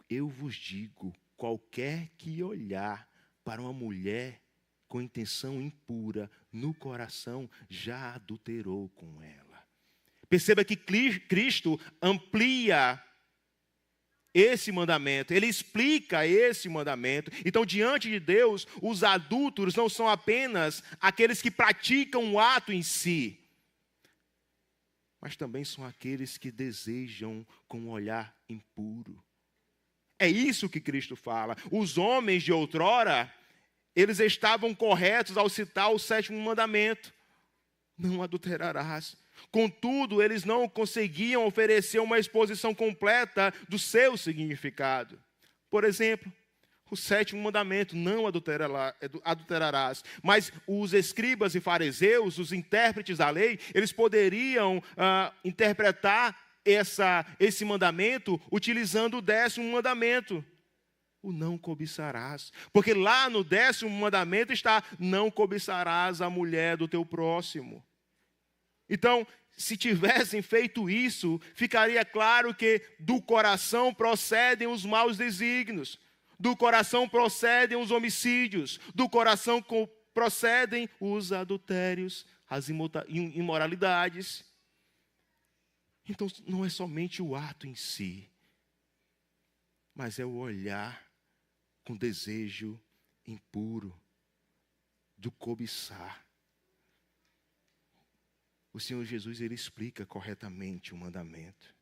Eu vos digo, qualquer que olhar para uma mulher com intenção impura no coração, já adulterou com ela. Perceba que Cristo amplia esse mandamento, ele explica esse mandamento. Então, diante de Deus, os adúlteros não são apenas aqueles que praticam o ato em si, mas também são aqueles que desejam com um olhar impuro. É isso que Cristo fala. Os homens de outrora, eles estavam corretos ao citar o 7º mandamento: não adulterarás. Contudo, eles não conseguiam oferecer uma exposição completa do seu significado. Por exemplo, o 7º mandamento: não adulterarás. Mas os escribas e fariseus, os intérpretes da lei, eles poderiam interpretar esse mandamento utilizando o 10º mandamento: o não cobiçarás. Porque lá no 10º mandamento está: não cobiçarás a mulher do teu próximo. Então, se tivessem feito isso, ficaria claro que do coração procedem os maus desígnios, do coração procedem os homicídios, do coração procedem os adultérios, as imoralidades. Então, não é somente o ato em si, mas é o olhar com desejo impuro, do cobiçar. O Senhor Jesus, ele explica corretamente o mandamento.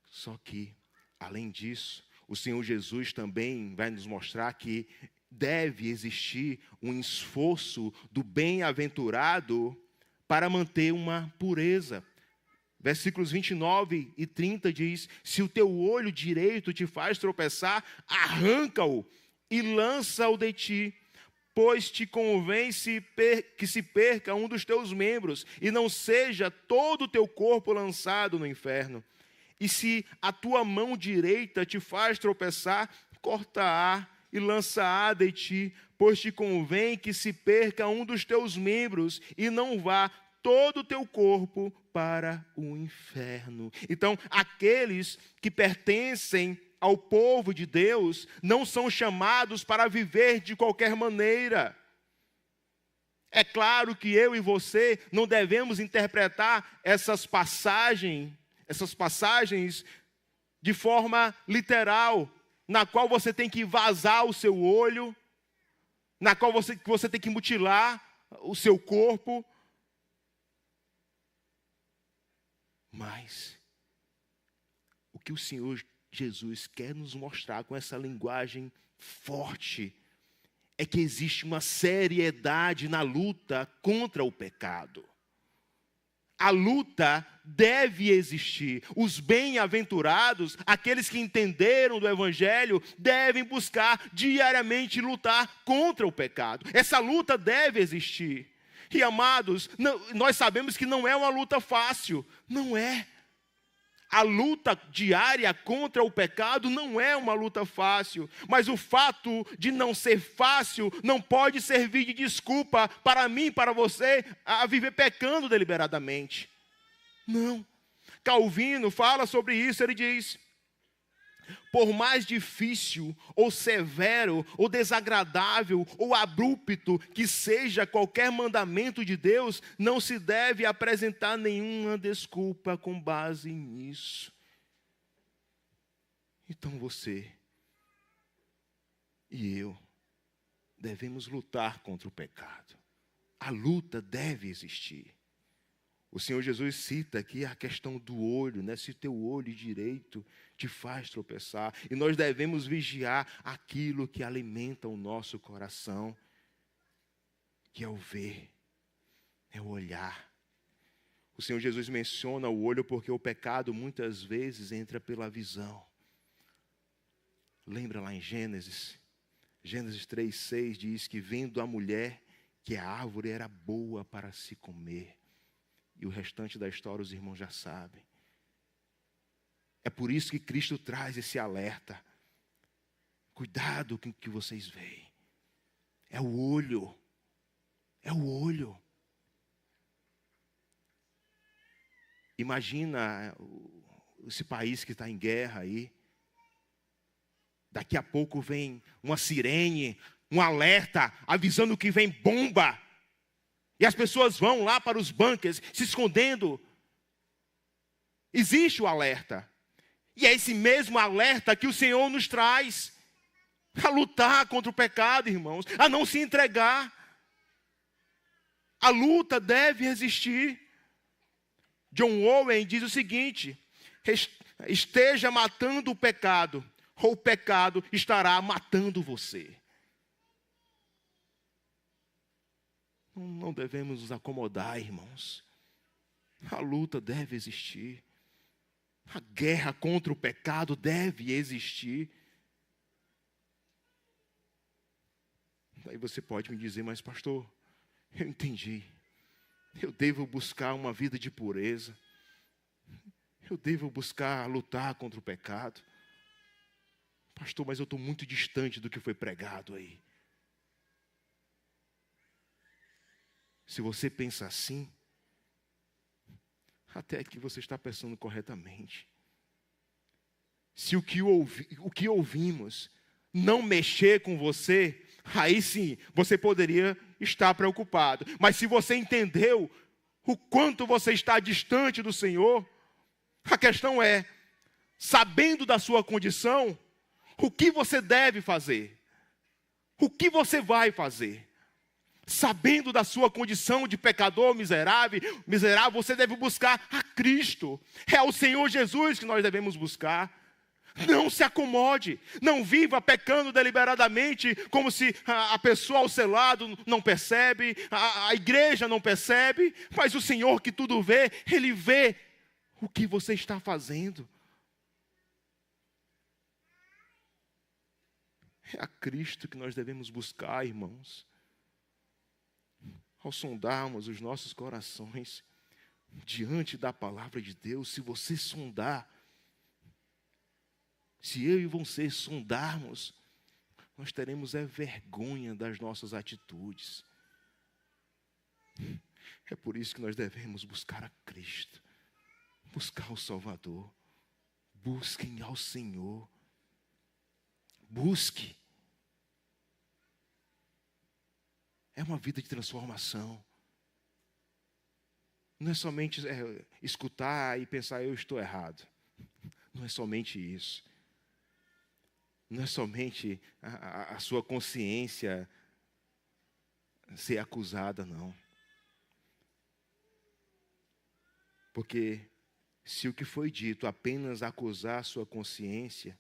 Só que, além disso, o Senhor Jesus também vai nos mostrar que deve existir um esforço do bem-aventurado para manter uma pureza. Versículos 29 e 30 diz: se o teu olho direito te faz tropeçar, arranca-o e lança-o de ti, pois te convém que se perca um dos teus membros, e não seja todo o teu corpo lançado no inferno. E se a tua mão direita te faz tropeçar, corta-a e lança-a de ti, pois te convém que se perca um dos teus membros, e não vá todo o teu corpo para o inferno. Então, aqueles que pertencem ao povo de Deus não são chamados para viver de qualquer maneira. É claro que eu e você não devemos interpretar essas passagens de forma literal, na qual você tem que vazar o seu olho, na qual você tem que mutilar o seu corpo. Mas o que o Senhor Jesus quer nos mostrar com essa linguagem forte é que existe uma seriedade na luta contra o pecado. A luta deve existir. Os bem-aventurados, aqueles que entenderam do Evangelho, devem buscar diariamente lutar contra o pecado. Essa luta deve existir. E, amados, nós sabemos que não é uma luta fácil. Não é. A luta diária contra o pecado não é uma luta fácil, mas o fato de não ser fácil não pode servir de desculpa para mim, para você, a viver pecando deliberadamente. Não. Calvino fala sobre isso, ele diz: por mais difícil, ou severo, ou desagradável, ou abrupto que seja qualquer mandamento de Deus, não se deve apresentar nenhuma desculpa com base nisso. Então você e eu devemos lutar contra o pecado. A luta deve existir. O Senhor Jesus cita aqui a questão do olho, né? Se teu olho direito te faz tropeçar. E nós devemos vigiar aquilo que alimenta o nosso coração, que é o ver, é o olhar. O Senhor Jesus menciona o olho porque o pecado muitas vezes entra pela visão. Lembra lá em Gênesis 3:6 diz que vendo a mulher que a árvore era boa para se comer. E o restante da história os irmãos já sabem. É por isso que Cristo traz esse alerta. Cuidado com o que vocês veem. É o olho. É o olho. Imagina esse país que está em guerra aí. Daqui a pouco vem uma sirene, um alerta, avisando que vem bomba. E as pessoas vão lá para os bunkers, se escondendo. Existe o alerta. E é esse mesmo alerta que o Senhor nos traz. A lutar contra o pecado, irmãos. A não se entregar. A luta deve existir. John Owen diz o seguinte: esteja matando o pecado, ou o pecado estará matando você. Não devemos nos acomodar, irmãos. A luta deve existir. A guerra contra o pecado deve existir. Daí você pode me dizer, mas pastor, eu entendi. Eu devo buscar uma vida de pureza. Eu devo buscar lutar contra o pecado. Pastor, mas eu estou muito distante do que foi pregado aí. Se você pensa assim, até que você está pensando corretamente. Se o que ouvimos não mexer com você, aí sim, você poderia estar preocupado. Mas se você entendeu o quanto você está distante do Senhor, a questão é, sabendo da sua condição, o que você deve fazer? O que você vai fazer? Sabendo da sua condição de pecador miserável, você deve buscar a Cristo. É ao Senhor Jesus que nós devemos buscar. Não se acomode, não viva pecando deliberadamente, como se a pessoa ao seu lado não percebe, a igreja não percebe, mas o Senhor que tudo vê, Ele vê o que você está fazendo. É a Cristo que nós devemos buscar, irmãos. Ao sondarmos os nossos corações diante da palavra de Deus, se você sondar, se eu e você sondarmos, nós teremos vergonha das nossas atitudes. É por isso que nós devemos buscar a Cristo, buscar o Salvador. Busquem ao Senhor. Busque. É uma vida de transformação. Não é somente escutar e pensar, eu estou errado. Não é somente isso. Não é somente a sua consciência ser acusada, não. Porque Se o que foi dito apenas acusar sua consciência,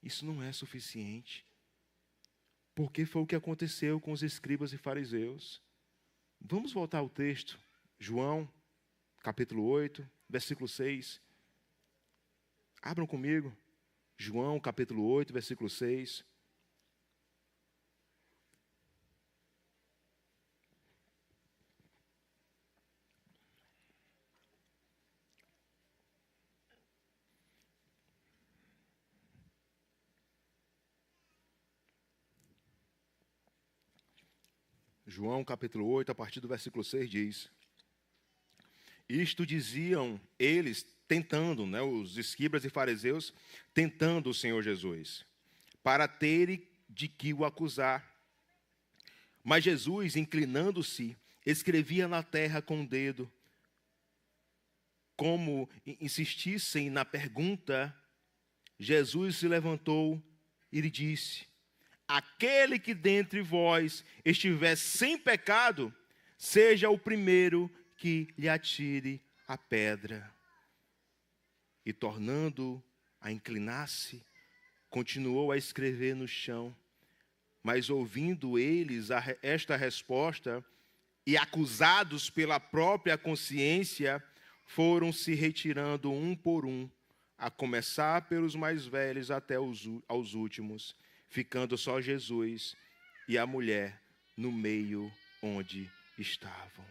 isso não é suficiente. Porque foi o que aconteceu com os escribas e fariseus. Vamos voltar ao texto. João, capítulo 8, versículo 6. Abram comigo. João, capítulo 8, versículo 6. João capítulo 8, a partir do versículo 6 diz: Isto diziam eles, tentando, os escribas e fariseus, tentando o Senhor Jesus, para terem de que o acusar. Mas Jesus, inclinando-se, escrevia na terra com o dedo. Como insistissem na pergunta, Jesus se levantou e lhe disse: Aquele que dentre vós estiver sem pecado, seja o primeiro que lhe atire a pedra. E tornando a inclinar-se, continuou a escrever no chão. Mas ouvindo eles esta resposta, e acusados pela própria consciência, foram se retirando um por um, a começar pelos mais velhos até aos últimos, ficando só Jesus e a mulher no meio onde estavam.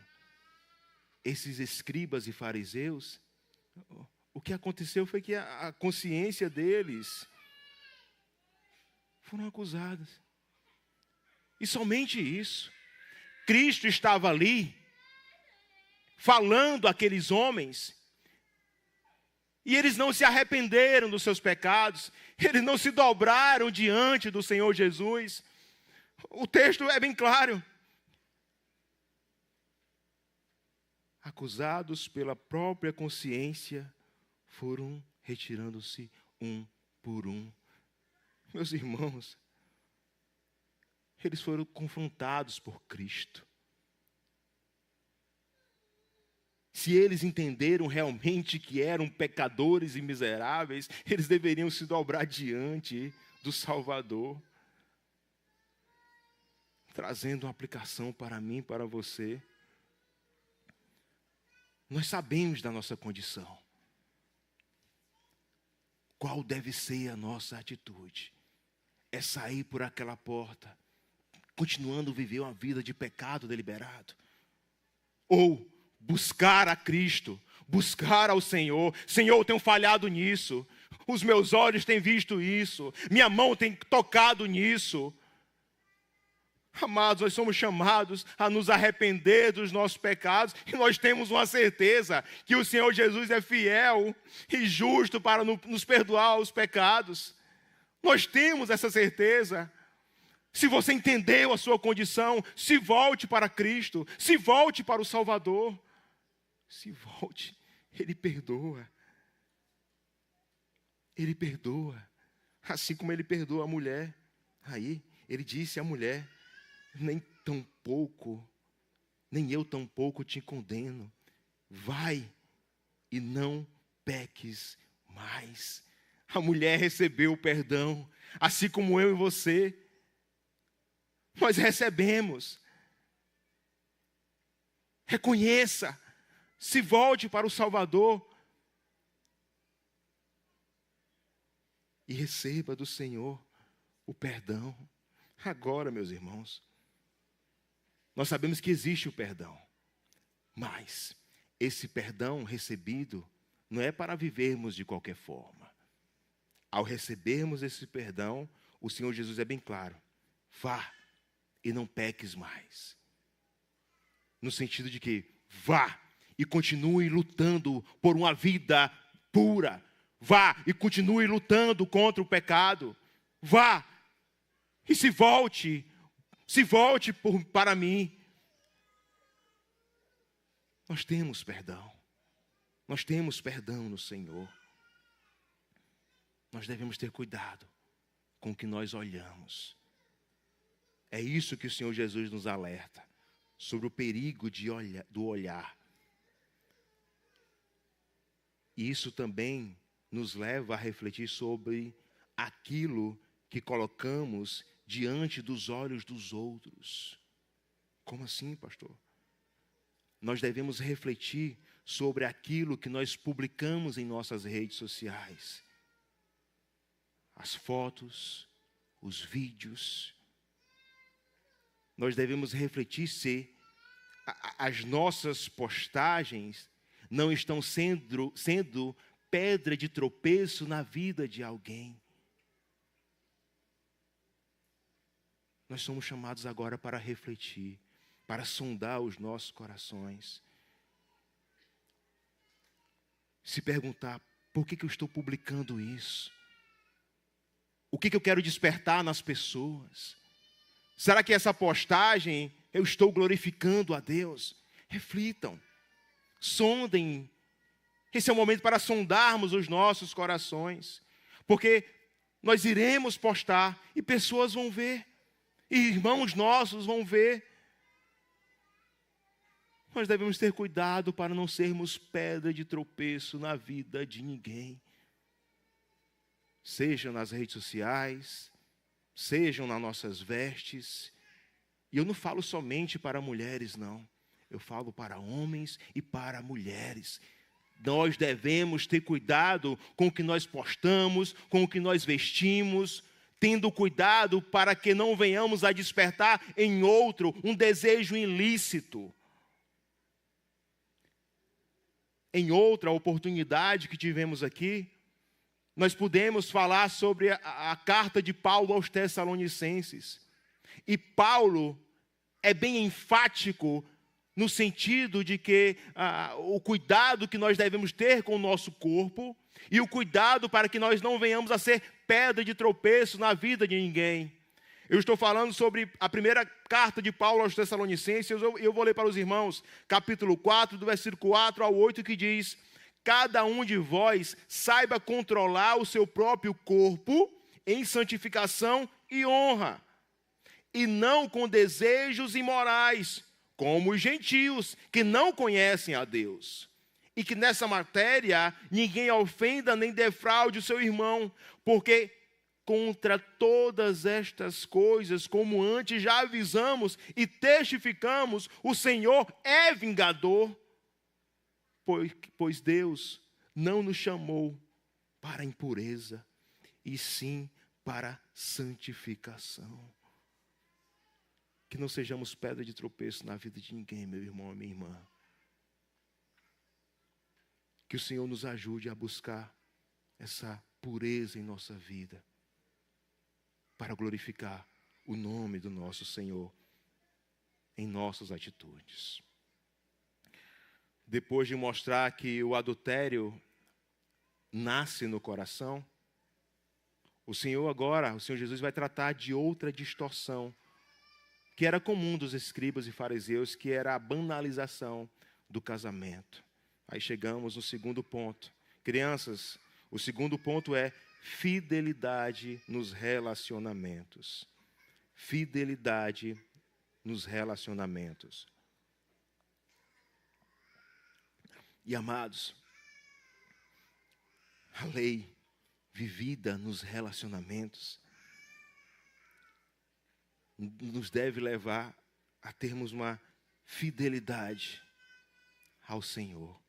Esses escribas e fariseus, o que aconteceu foi que a consciência deles foram acusadas. E somente isso. Cristo estava ali, falando àqueles homens, e eles não se arrependeram dos seus pecados, eles não se dobraram diante do Senhor Jesus. O texto é bem claro. Acusados pela própria consciência, foram retirando-se um por um. Meus irmãos, eles foram confrontados por Cristo. Se eles entenderam realmente que eram pecadores e miseráveis, eles deveriam se dobrar diante do Salvador, trazendo uma aplicação para mim e para você. Nós sabemos da nossa condição. Qual deve ser a nossa atitude? É sair por aquela porta, continuando a viver uma vida de pecado deliberado? Ou buscar a Cristo, buscar ao Senhor? Senhor, eu tenho falhado nisso. Os meus olhos têm visto isso. Minha mão tem tocado nisso. Amados, nós somos chamados a nos arrepender dos nossos pecados, e nós temos uma certeza que o Senhor Jesus é fiel e justo para nos perdoar os pecados. Nós temos essa certeza. Se você entendeu a sua condição, se volte para Cristo, se volte para o Salvador. Se volte, Ele perdoa. Ele perdoa, assim como Ele perdoa a mulher. Aí, Ele disse à mulher: nem eu tampouco te condeno. Vai e não peques mais. A mulher recebeu o perdão, assim como eu e você. Nós recebemos. Reconheça, se volte para o Salvador e receba do Senhor o perdão. Agora, meus irmãos, nós sabemos que existe o perdão, mas esse perdão recebido não é para vivermos de qualquer forma. Ao recebermos esse perdão, o Senhor Jesus é bem claro: vá e não peques mais. No sentido de que vá e continue lutando por uma vida pura. Vá e continue lutando contra o pecado. Vá e se volte para mim. Nós temos perdão. Nós temos perdão no Senhor. Nós devemos ter cuidado com o que nós olhamos. É isso que o Senhor Jesus nos alerta, sobre o perigo do olhar. E isso também nos leva a refletir sobre aquilo que colocamos diante dos olhos dos outros. Como assim, pastor? Nós devemos refletir sobre aquilo que nós publicamos em nossas redes sociais. As fotos, os vídeos. Nós devemos refletir se as nossas postagens não estão sendo pedra de tropeço na vida de alguém. Nós somos chamados agora para refletir, para sondar os nossos corações. Se perguntar, por que eu estou publicando isso? O que eu quero despertar nas pessoas? Será que essa postagem eu estou glorificando a Deus? Reflitam, sondem. Esse é o momento para sondarmos os nossos corações. Porque nós iremos postar e pessoas vão ver. E irmãos nossos vão ver. Nós devemos ter cuidado para não sermos pedra de tropeço na vida de ninguém. Sejam nas redes sociais, sejam nas nossas vestes. E eu não falo somente para mulheres, não. Eu falo para homens e para mulheres. Nós devemos ter cuidado com o que nós postamos, com o que nós vestimos, tendo cuidado para que não venhamos a despertar em outro um desejo ilícito. Em outra oportunidade que tivemos aqui, nós pudemos falar sobre a carta de Paulo aos Tessalonicenses. E Paulo é bem enfático no sentido de que o cuidado que nós devemos ter com o nosso corpo e o cuidado para que nós não venhamos a ser pedra de tropeço na vida de ninguém. Eu estou falando sobre a primeira carta de Paulo aos Tessalonicenses. Eu vou ler para os irmãos, capítulo 4, do versículo 4 ao 8, que diz: cada um de vós saiba controlar o seu próprio corpo em santificação e honra, e não com desejos imorais, como os gentios que não conhecem a Deus. E que nessa matéria ninguém ofenda nem defraude o seu irmão, porque contra todas estas coisas, como antes já avisamos e testificamos, o Senhor é vingador, pois Deus não nos chamou para impureza, e sim para santificação. Que não sejamos pedra de tropeço na vida de ninguém, meu irmão e minha irmã. Que o Senhor nos ajude a buscar essa pureza em nossa vida, para glorificar o nome do nosso Senhor em nossas atitudes. Depois de mostrar que o adultério nasce no coração, o Senhor Jesus vai tratar de outra distorção, que era comum dos escribas e fariseus, que era a banalização do casamento. Aí chegamos no segundo ponto. Crianças, o segundo ponto é fidelidade nos relacionamentos. Fidelidade nos relacionamentos. E amados, a lei vivida nos relacionamentos nos deve levar a termos uma fidelidade ao Senhor.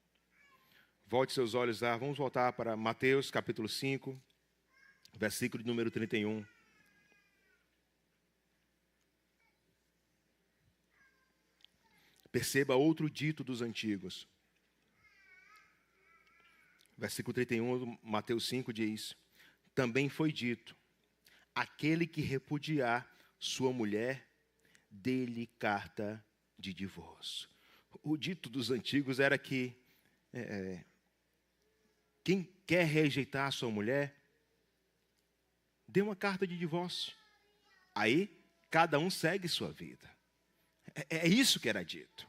Volte seus olhos lá, vamos voltar para Mateus capítulo 5, versículo número 31. Perceba outro dito dos antigos. Versículo 31, Mateus 5 diz: também foi dito, aquele que repudiar sua mulher, dê-lhe carta de divórcio. O dito dos antigos era que quem quer rejeitar a sua mulher, dê uma carta de divórcio. Aí, cada um segue sua vida. É isso que era dito.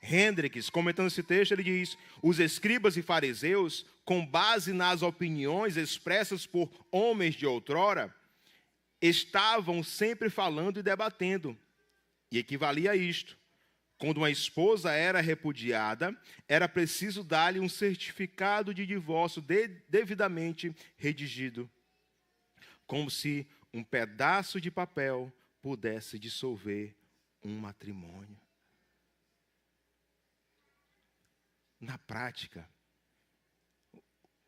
Hendricks, comentando esse texto, ele diz: os escribas e fariseus, com base nas opiniões expressas por homens de outrora, estavam sempre falando e debatendo. E equivalia a isto: Quando uma esposa era repudiada, era preciso dar-lhe um certificado de divórcio devidamente redigido, como se um pedaço de papel pudesse dissolver um matrimônio. Na prática,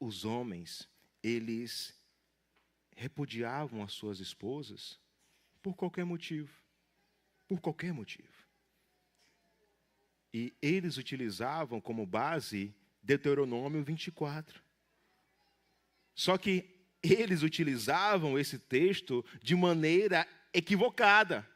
os homens, eles repudiavam as suas esposas por qualquer motivo. Por qualquer motivo. E eles utilizavam como base Deuteronômio 24. Só que eles utilizavam esse texto de maneira equivocada.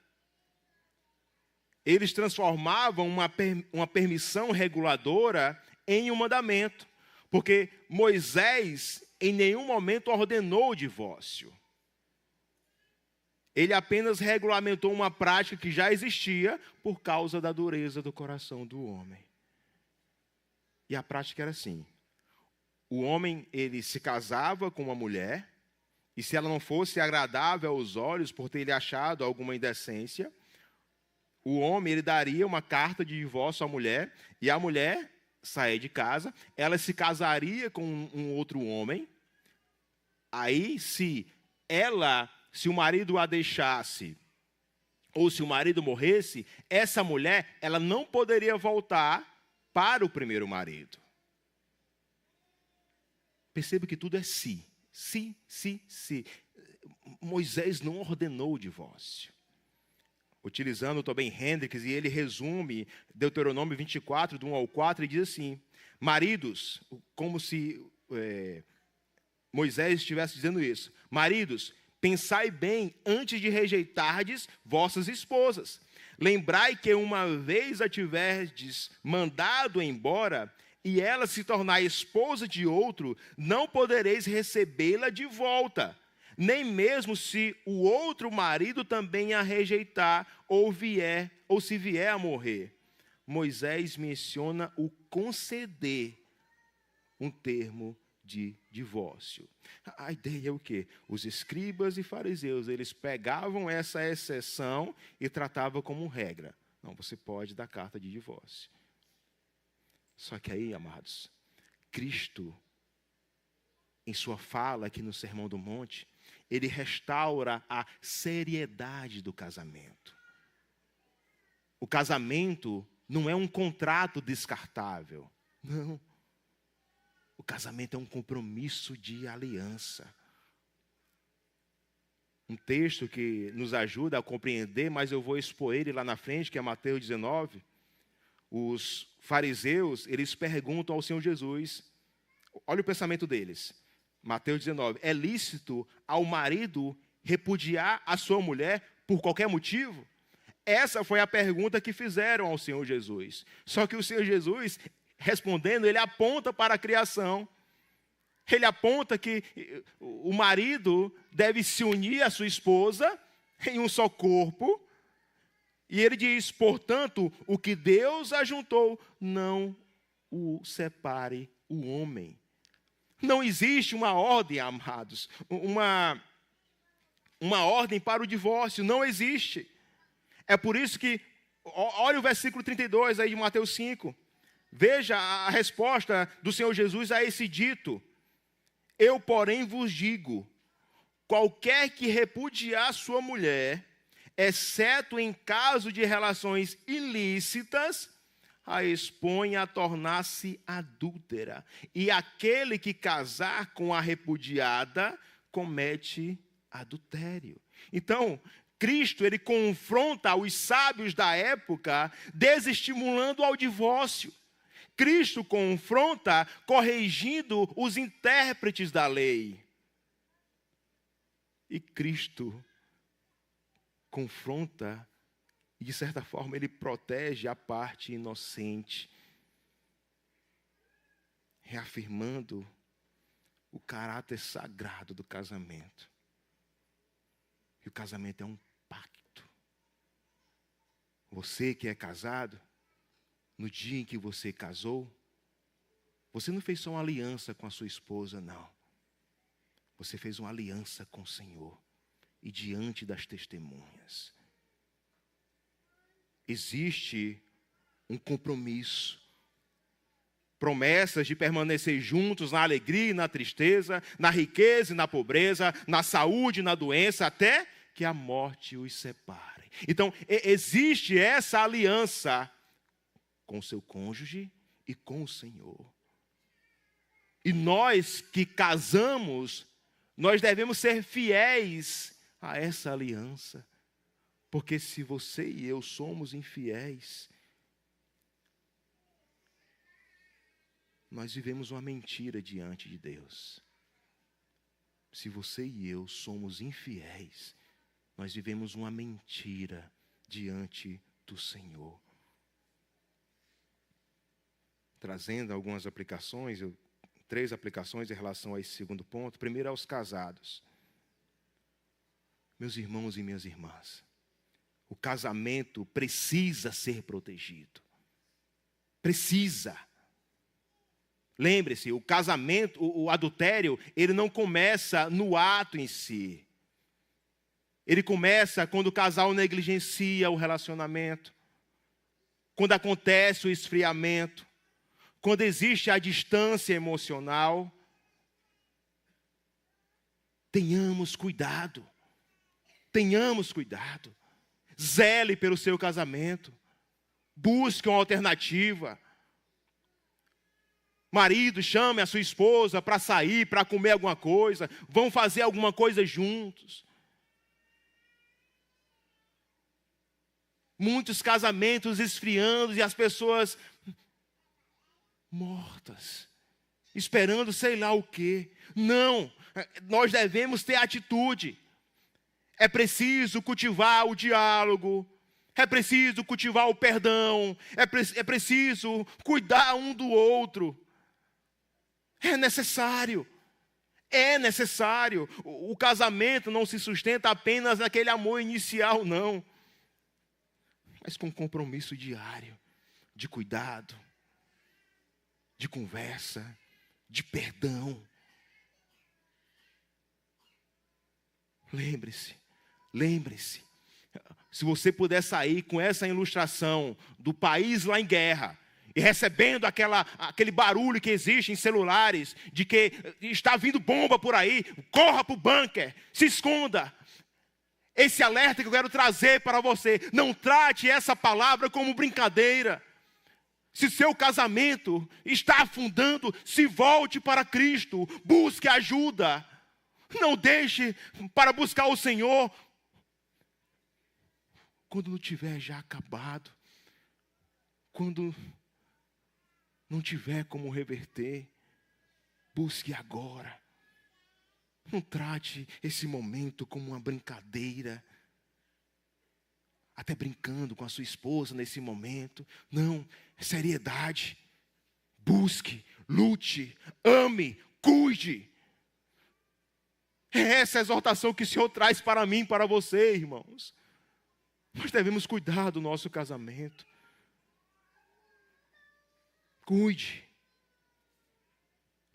Eles transformavam uma permissão reguladora em um mandamento. Porque Moisés em nenhum momento ordenou o divórcio. Ele apenas regulamentou uma prática que já existia por causa da dureza do coração do homem. E a prática era assim. O homem, ele se casava com uma mulher, e se ela não fosse agradável aos olhos por ter lhe achado alguma indecência, o homem, ele daria uma carta de divórcio à mulher, e a mulher saía de casa, ela se casaria com um outro homem. Aí, se o marido a deixasse, ou se o marido morresse, essa mulher, ela não poderia voltar para o primeiro marido. Perceba que tudo é se. Se. Moisés não ordenou o divórcio. Utilizando também Hendricks, e ele resume Deuteronômio 24, do 1 ao 4, e diz assim: maridos, como se Moisés estivesse dizendo isso, maridos, pensai bem antes de rejeitardes vossas esposas. Lembrai que uma vez a tiverdes mandado embora, e ela se tornar esposa de outro, não podereis recebê-la de volta, nem mesmo se o outro marido também a rejeitar, ou se vier a morrer. Moisés menciona o conceder um termo de divórcio. A ideia é o quê? Os escribas e fariseus, eles pegavam essa exceção e tratavam como regra. Não, você pode dar carta de divórcio. Só que aí, amados, Cristo, em sua fala aqui no Sermão do Monte, ele restaura a seriedade do casamento. O casamento não é um contrato descartável. Não. O casamento é um compromisso de aliança. Um texto que nos ajuda a compreender, mas eu vou expor ele lá na frente, que é Mateus 19. Os fariseus, eles perguntam ao Senhor Jesus, olha o pensamento deles. Mateus 19, é lícito ao marido repudiar a sua mulher por qualquer motivo? Essa foi a pergunta que fizeram ao Senhor Jesus. Só que o Senhor Jesus, respondendo, ele aponta para a criação. Ele aponta que o marido deve se unir à sua esposa em um só corpo. E ele diz, portanto, o que Deus ajuntou, não o separe o homem. Não existe uma ordem, amados, uma ordem para o divórcio, não existe. É por isso que, olha o versículo 32 aí de Mateus 5. Veja a resposta do Senhor Jesus a esse dito. Eu, porém, vos digo, qualquer que repudiar sua mulher, exceto em caso de relações ilícitas, a expõe a tornar-se adúltera. E aquele que casar com a repudiada, comete adultério. Então, Cristo, ele confronta os sábios da época, desestimulando ao divórcio. Cristo confronta, corrigindo os intérpretes da lei. E Cristo confronta, e de certa forma ele protege a parte inocente, reafirmando o caráter sagrado do casamento. E o casamento é um pacto. Você que é casado, no dia em que você casou, você não fez só uma aliança com a sua esposa, não. Você fez uma aliança com o Senhor e diante das testemunhas. Existe um compromisso. Promessas de permanecer juntos na alegria e na tristeza, na riqueza e na pobreza, na saúde e na doença, até que a morte os separe. Então, existe essa aliança com o seu cônjuge e com o Senhor. E nós que casamos, nós devemos ser fiéis a essa aliança. Porque se você e eu somos infiéis, nós vivemos uma mentira diante de Deus. Se você e eu somos infiéis, nós vivemos uma mentira diante do Senhor. Trazendo algumas aplicações, 3 aplicações em relação a esse segundo ponto. Primeiro, aos casados. Meus irmãos e minhas irmãs, o casamento precisa ser protegido. Precisa. Lembre-se, o casamento, o adultério, ele não começa no ato em si. Ele começa quando o casal negligencia o relacionamento, quando acontece o esfriamento, quando existe a distância emocional. Tenhamos cuidado. Tenhamos cuidado. Zele pelo seu casamento. Busque uma alternativa. Marido, chame a sua esposa para sair, para comer alguma coisa. Vão fazer alguma coisa juntos. Muitos casamentos esfriando e as pessoas mortas, esperando sei lá o quê. Não, nós devemos ter atitude. É preciso cultivar o diálogo, é preciso cultivar o perdão, é preciso cuidar um do outro. É necessário. O casamento não se sustenta apenas naquele amor inicial, não. Mas com compromisso diário, de cuidado, de conversa, de perdão. Lembre-se, se você puder sair com essa ilustração do país lá em guerra, e recebendo aquele barulho que existe em celulares, de que está vindo bomba por aí, corra para o bunker, se esconda. Esse alerta que eu quero trazer para você, não trate essa palavra como brincadeira. Se seu casamento está afundando, se volte para Cristo, busque ajuda. Não deixe para buscar o Senhor quando não tiver já acabado, quando não tiver como reverter. Busque agora. Não trate esse momento como uma brincadeira, até brincando com a sua esposa nesse momento. Não, é seriedade. Busque, lute, ame, cuide. É essa a exortação que o Senhor traz para mim, para você, irmãos. Nós devemos cuidar do nosso casamento. Cuide.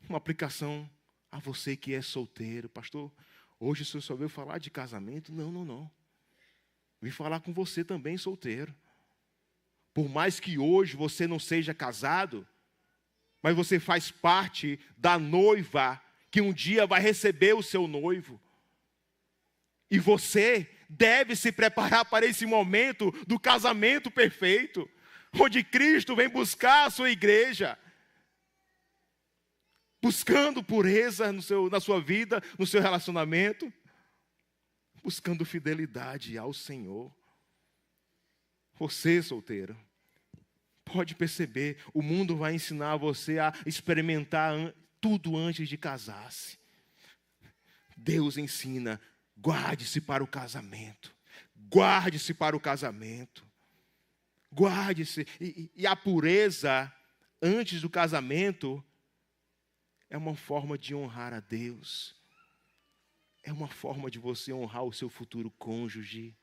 Uma aplicação a você que é solteiro. Pastor, hoje o senhor só veio falar de casamento? Não. Vim falar com você também, solteiro. Por mais que hoje você não seja casado, mas você faz parte da noiva que um dia vai receber o seu noivo. E você deve se preparar para esse momento do casamento perfeito, onde Cristo vem buscar a sua igreja, buscando pureza na sua vida, no seu relacionamento, buscando fidelidade ao Senhor. Você, solteiro, pode perceber, o mundo vai ensinar você a experimentar tudo antes de casar-se. Deus ensina, guarde-se para o casamento. Guarde-se para o casamento. Guarde-se. E a pureza antes do casamento é uma forma de honrar a Deus. É uma forma de você honrar o seu futuro cônjuge.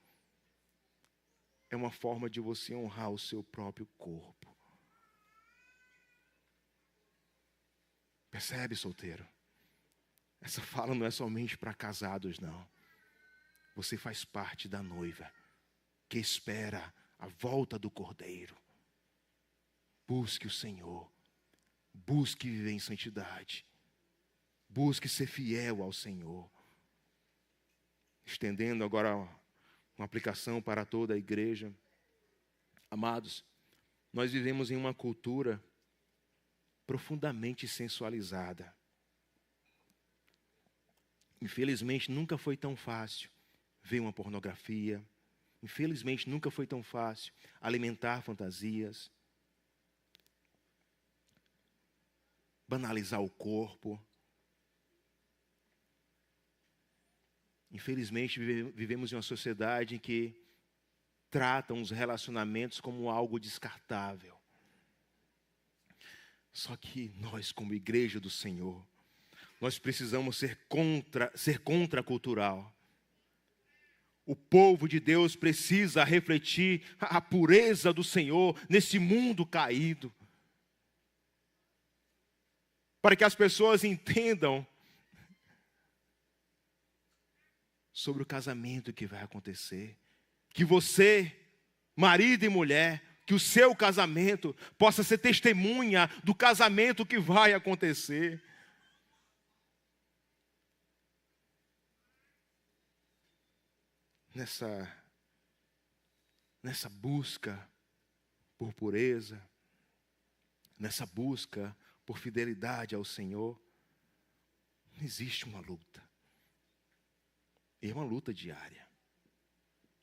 É uma forma de você honrar o seu próprio corpo. Percebe, solteiro? Essa fala não é somente para casados, não. Você faz parte da noiva que espera a volta do Cordeiro. Busque o Senhor. Busque viver em santidade. Busque ser fiel ao Senhor. Estendendo agora uma aplicação para toda a igreja. Amados, nós vivemos em uma cultura profundamente sensualizada. Infelizmente, nunca foi tão fácil ver uma pornografia. Infelizmente, nunca foi tão fácil alimentar fantasias, banalizar o corpo. Infelizmente, vivemos em uma sociedade em que tratam os relacionamentos como algo descartável. Só que nós, como igreja do Senhor, nós precisamos ser contracultural. O povo de Deus precisa refletir a pureza do Senhor nesse mundo caído. Para que as pessoas entendam sobre o casamento que vai acontecer. Que você, marido e mulher, que o seu casamento possa ser testemunha do casamento que vai acontecer. Nessa busca por pureza, nessa busca por fidelidade ao Senhor, não existe uma luta. É uma luta diária.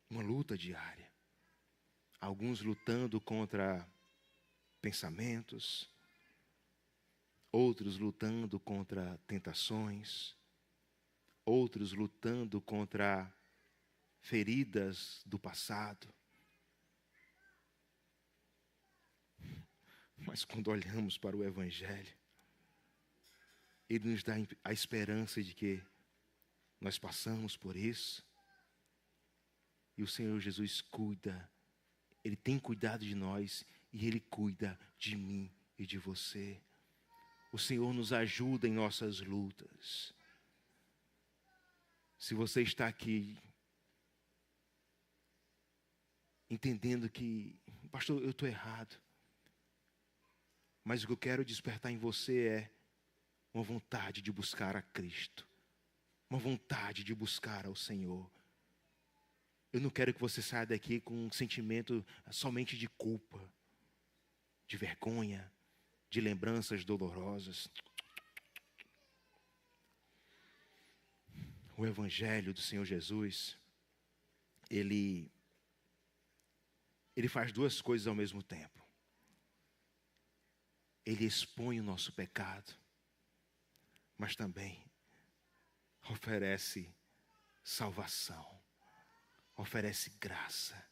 Uma luta diária. Alguns lutando contra pensamentos, outros lutando contra tentações, outros lutando contra feridas do passado. Mas quando olhamos para o Evangelho, ele nos dá a esperança de que nós passamos por isso. E o Senhor Jesus cuida. Ele tem cuidado de nós e Ele cuida de mim e de você. O Senhor nos ajuda em nossas lutas. Se você está aqui entendendo que, pastor, eu estou errado. Mas o que eu quero despertar em você é uma vontade de buscar a Cristo. Uma vontade de buscar ao Senhor. Eu não quero que você saia daqui com um sentimento somente de culpa, de vergonha, de lembranças dolorosas. O Evangelho do Senhor Jesus, ele faz duas coisas ao mesmo tempo. Ele expõe o nosso pecado, mas também oferece salvação, oferece graça.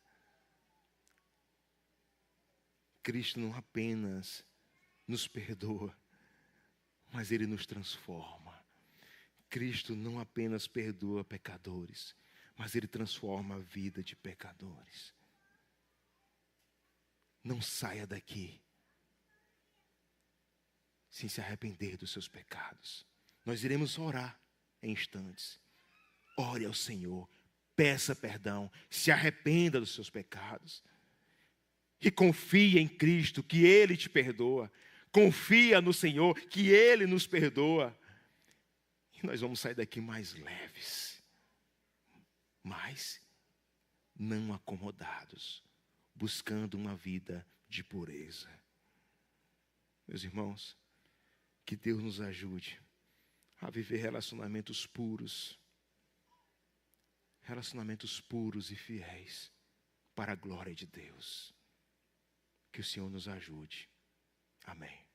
Cristo não apenas nos perdoa, mas Ele nos transforma. Cristo não apenas perdoa pecadores, mas Ele transforma a vida de pecadores. Não saia daqui sem se arrepender dos seus pecados. Nós iremos orar em instantes. Ore ao Senhor, peça perdão, se arrependa dos seus pecados. E confie em Cristo, que Ele te perdoa. Confia no Senhor, que Ele nos perdoa. E nós vamos sair daqui mais leves, mas não acomodados, buscando uma vida de pureza. Meus irmãos, que Deus nos ajude a viver relacionamentos puros e fiéis para a glória de Deus. Que o Senhor nos ajude. Amém.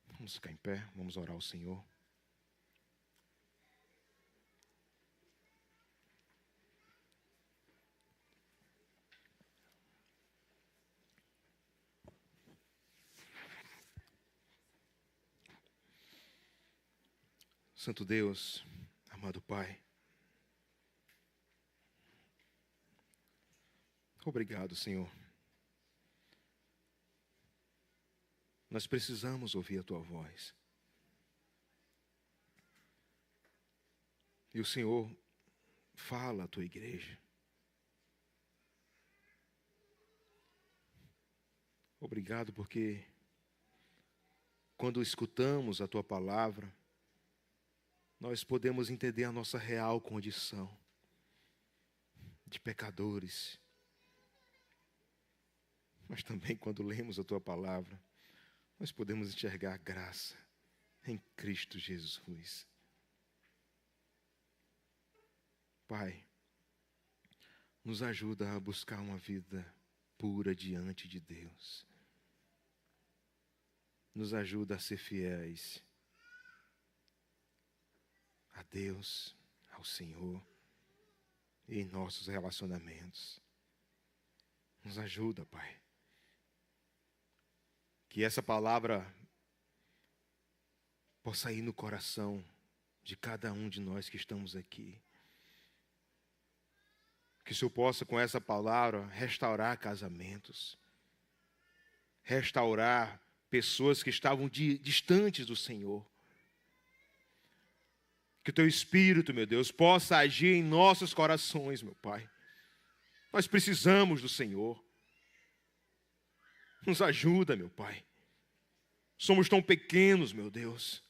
Vamos ficar em pé, vamos orar ao Senhor. Santo Deus, amado Pai, obrigado, Senhor. Nós precisamos ouvir a Tua voz. E o Senhor fala à Tua igreja. Obrigado porque quando escutamos a Tua palavra, nós podemos entender a nossa real condição de pecadores. Mas também quando lemos a Tua palavra, nós podemos enxergar a graça em Cristo Jesus. Pai, nos ajuda a buscar uma vida pura diante de Deus. Nos ajuda a ser fiéis a Deus, ao Senhor e em nossos relacionamentos. Nos ajuda, Pai. Que essa palavra possa ir no coração de cada um de nós que estamos aqui. Que o Senhor possa, com essa palavra, restaurar casamentos, restaurar pessoas que estavam distantes do Senhor. Que o Teu Espírito, meu Deus, possa agir em nossos corações, meu Pai. Nós precisamos do Senhor. Nos ajuda, meu Pai. Somos tão pequenos, meu Deus.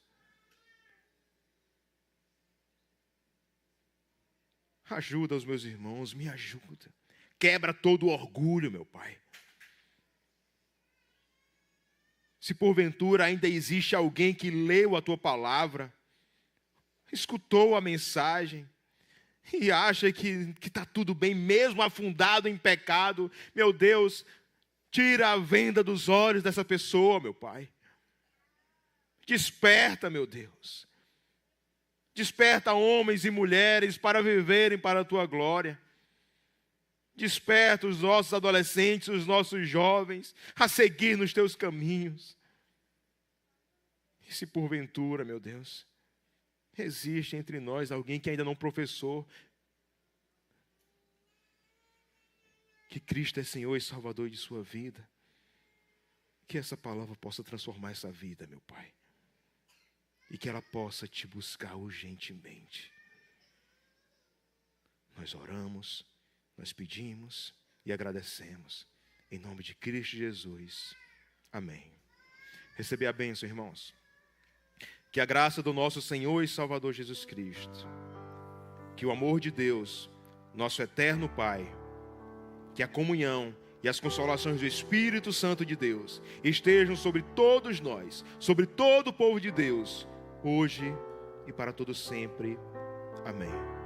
Ajuda os meus irmãos, me ajuda. Quebra todo o orgulho, meu Pai. Se porventura ainda existe alguém que leu a Tua palavra, escutou a mensagem e acha que está tudo bem, mesmo afundado em pecado, meu Deus, tira a venda dos olhos dessa pessoa, meu Pai. Desperta, meu Deus. Desperta homens e mulheres para viverem para a Tua glória. Desperta os nossos adolescentes, os nossos jovens, a seguir nos Teus caminhos. E se porventura, meu Deus, existe entre nós alguém que ainda não professou que Cristo é Senhor e Salvador de sua vida, que essa palavra possa transformar essa vida, meu Pai. E que ela possa Te buscar urgentemente. Nós oramos, nós pedimos e agradecemos. Em nome de Cristo Jesus. Amém. Receber a bênção, irmãos. Que a graça do nosso Senhor e Salvador Jesus Cristo, que o amor de Deus, nosso eterno Pai, que a comunhão e as consolações do Espírito Santo de Deus estejam sobre todos nós, sobre todo o povo de Deus, hoje e para todo sempre. Amém.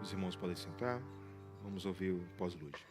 Os irmãos podem sentar. Vamos ouvir o pós-lúdio.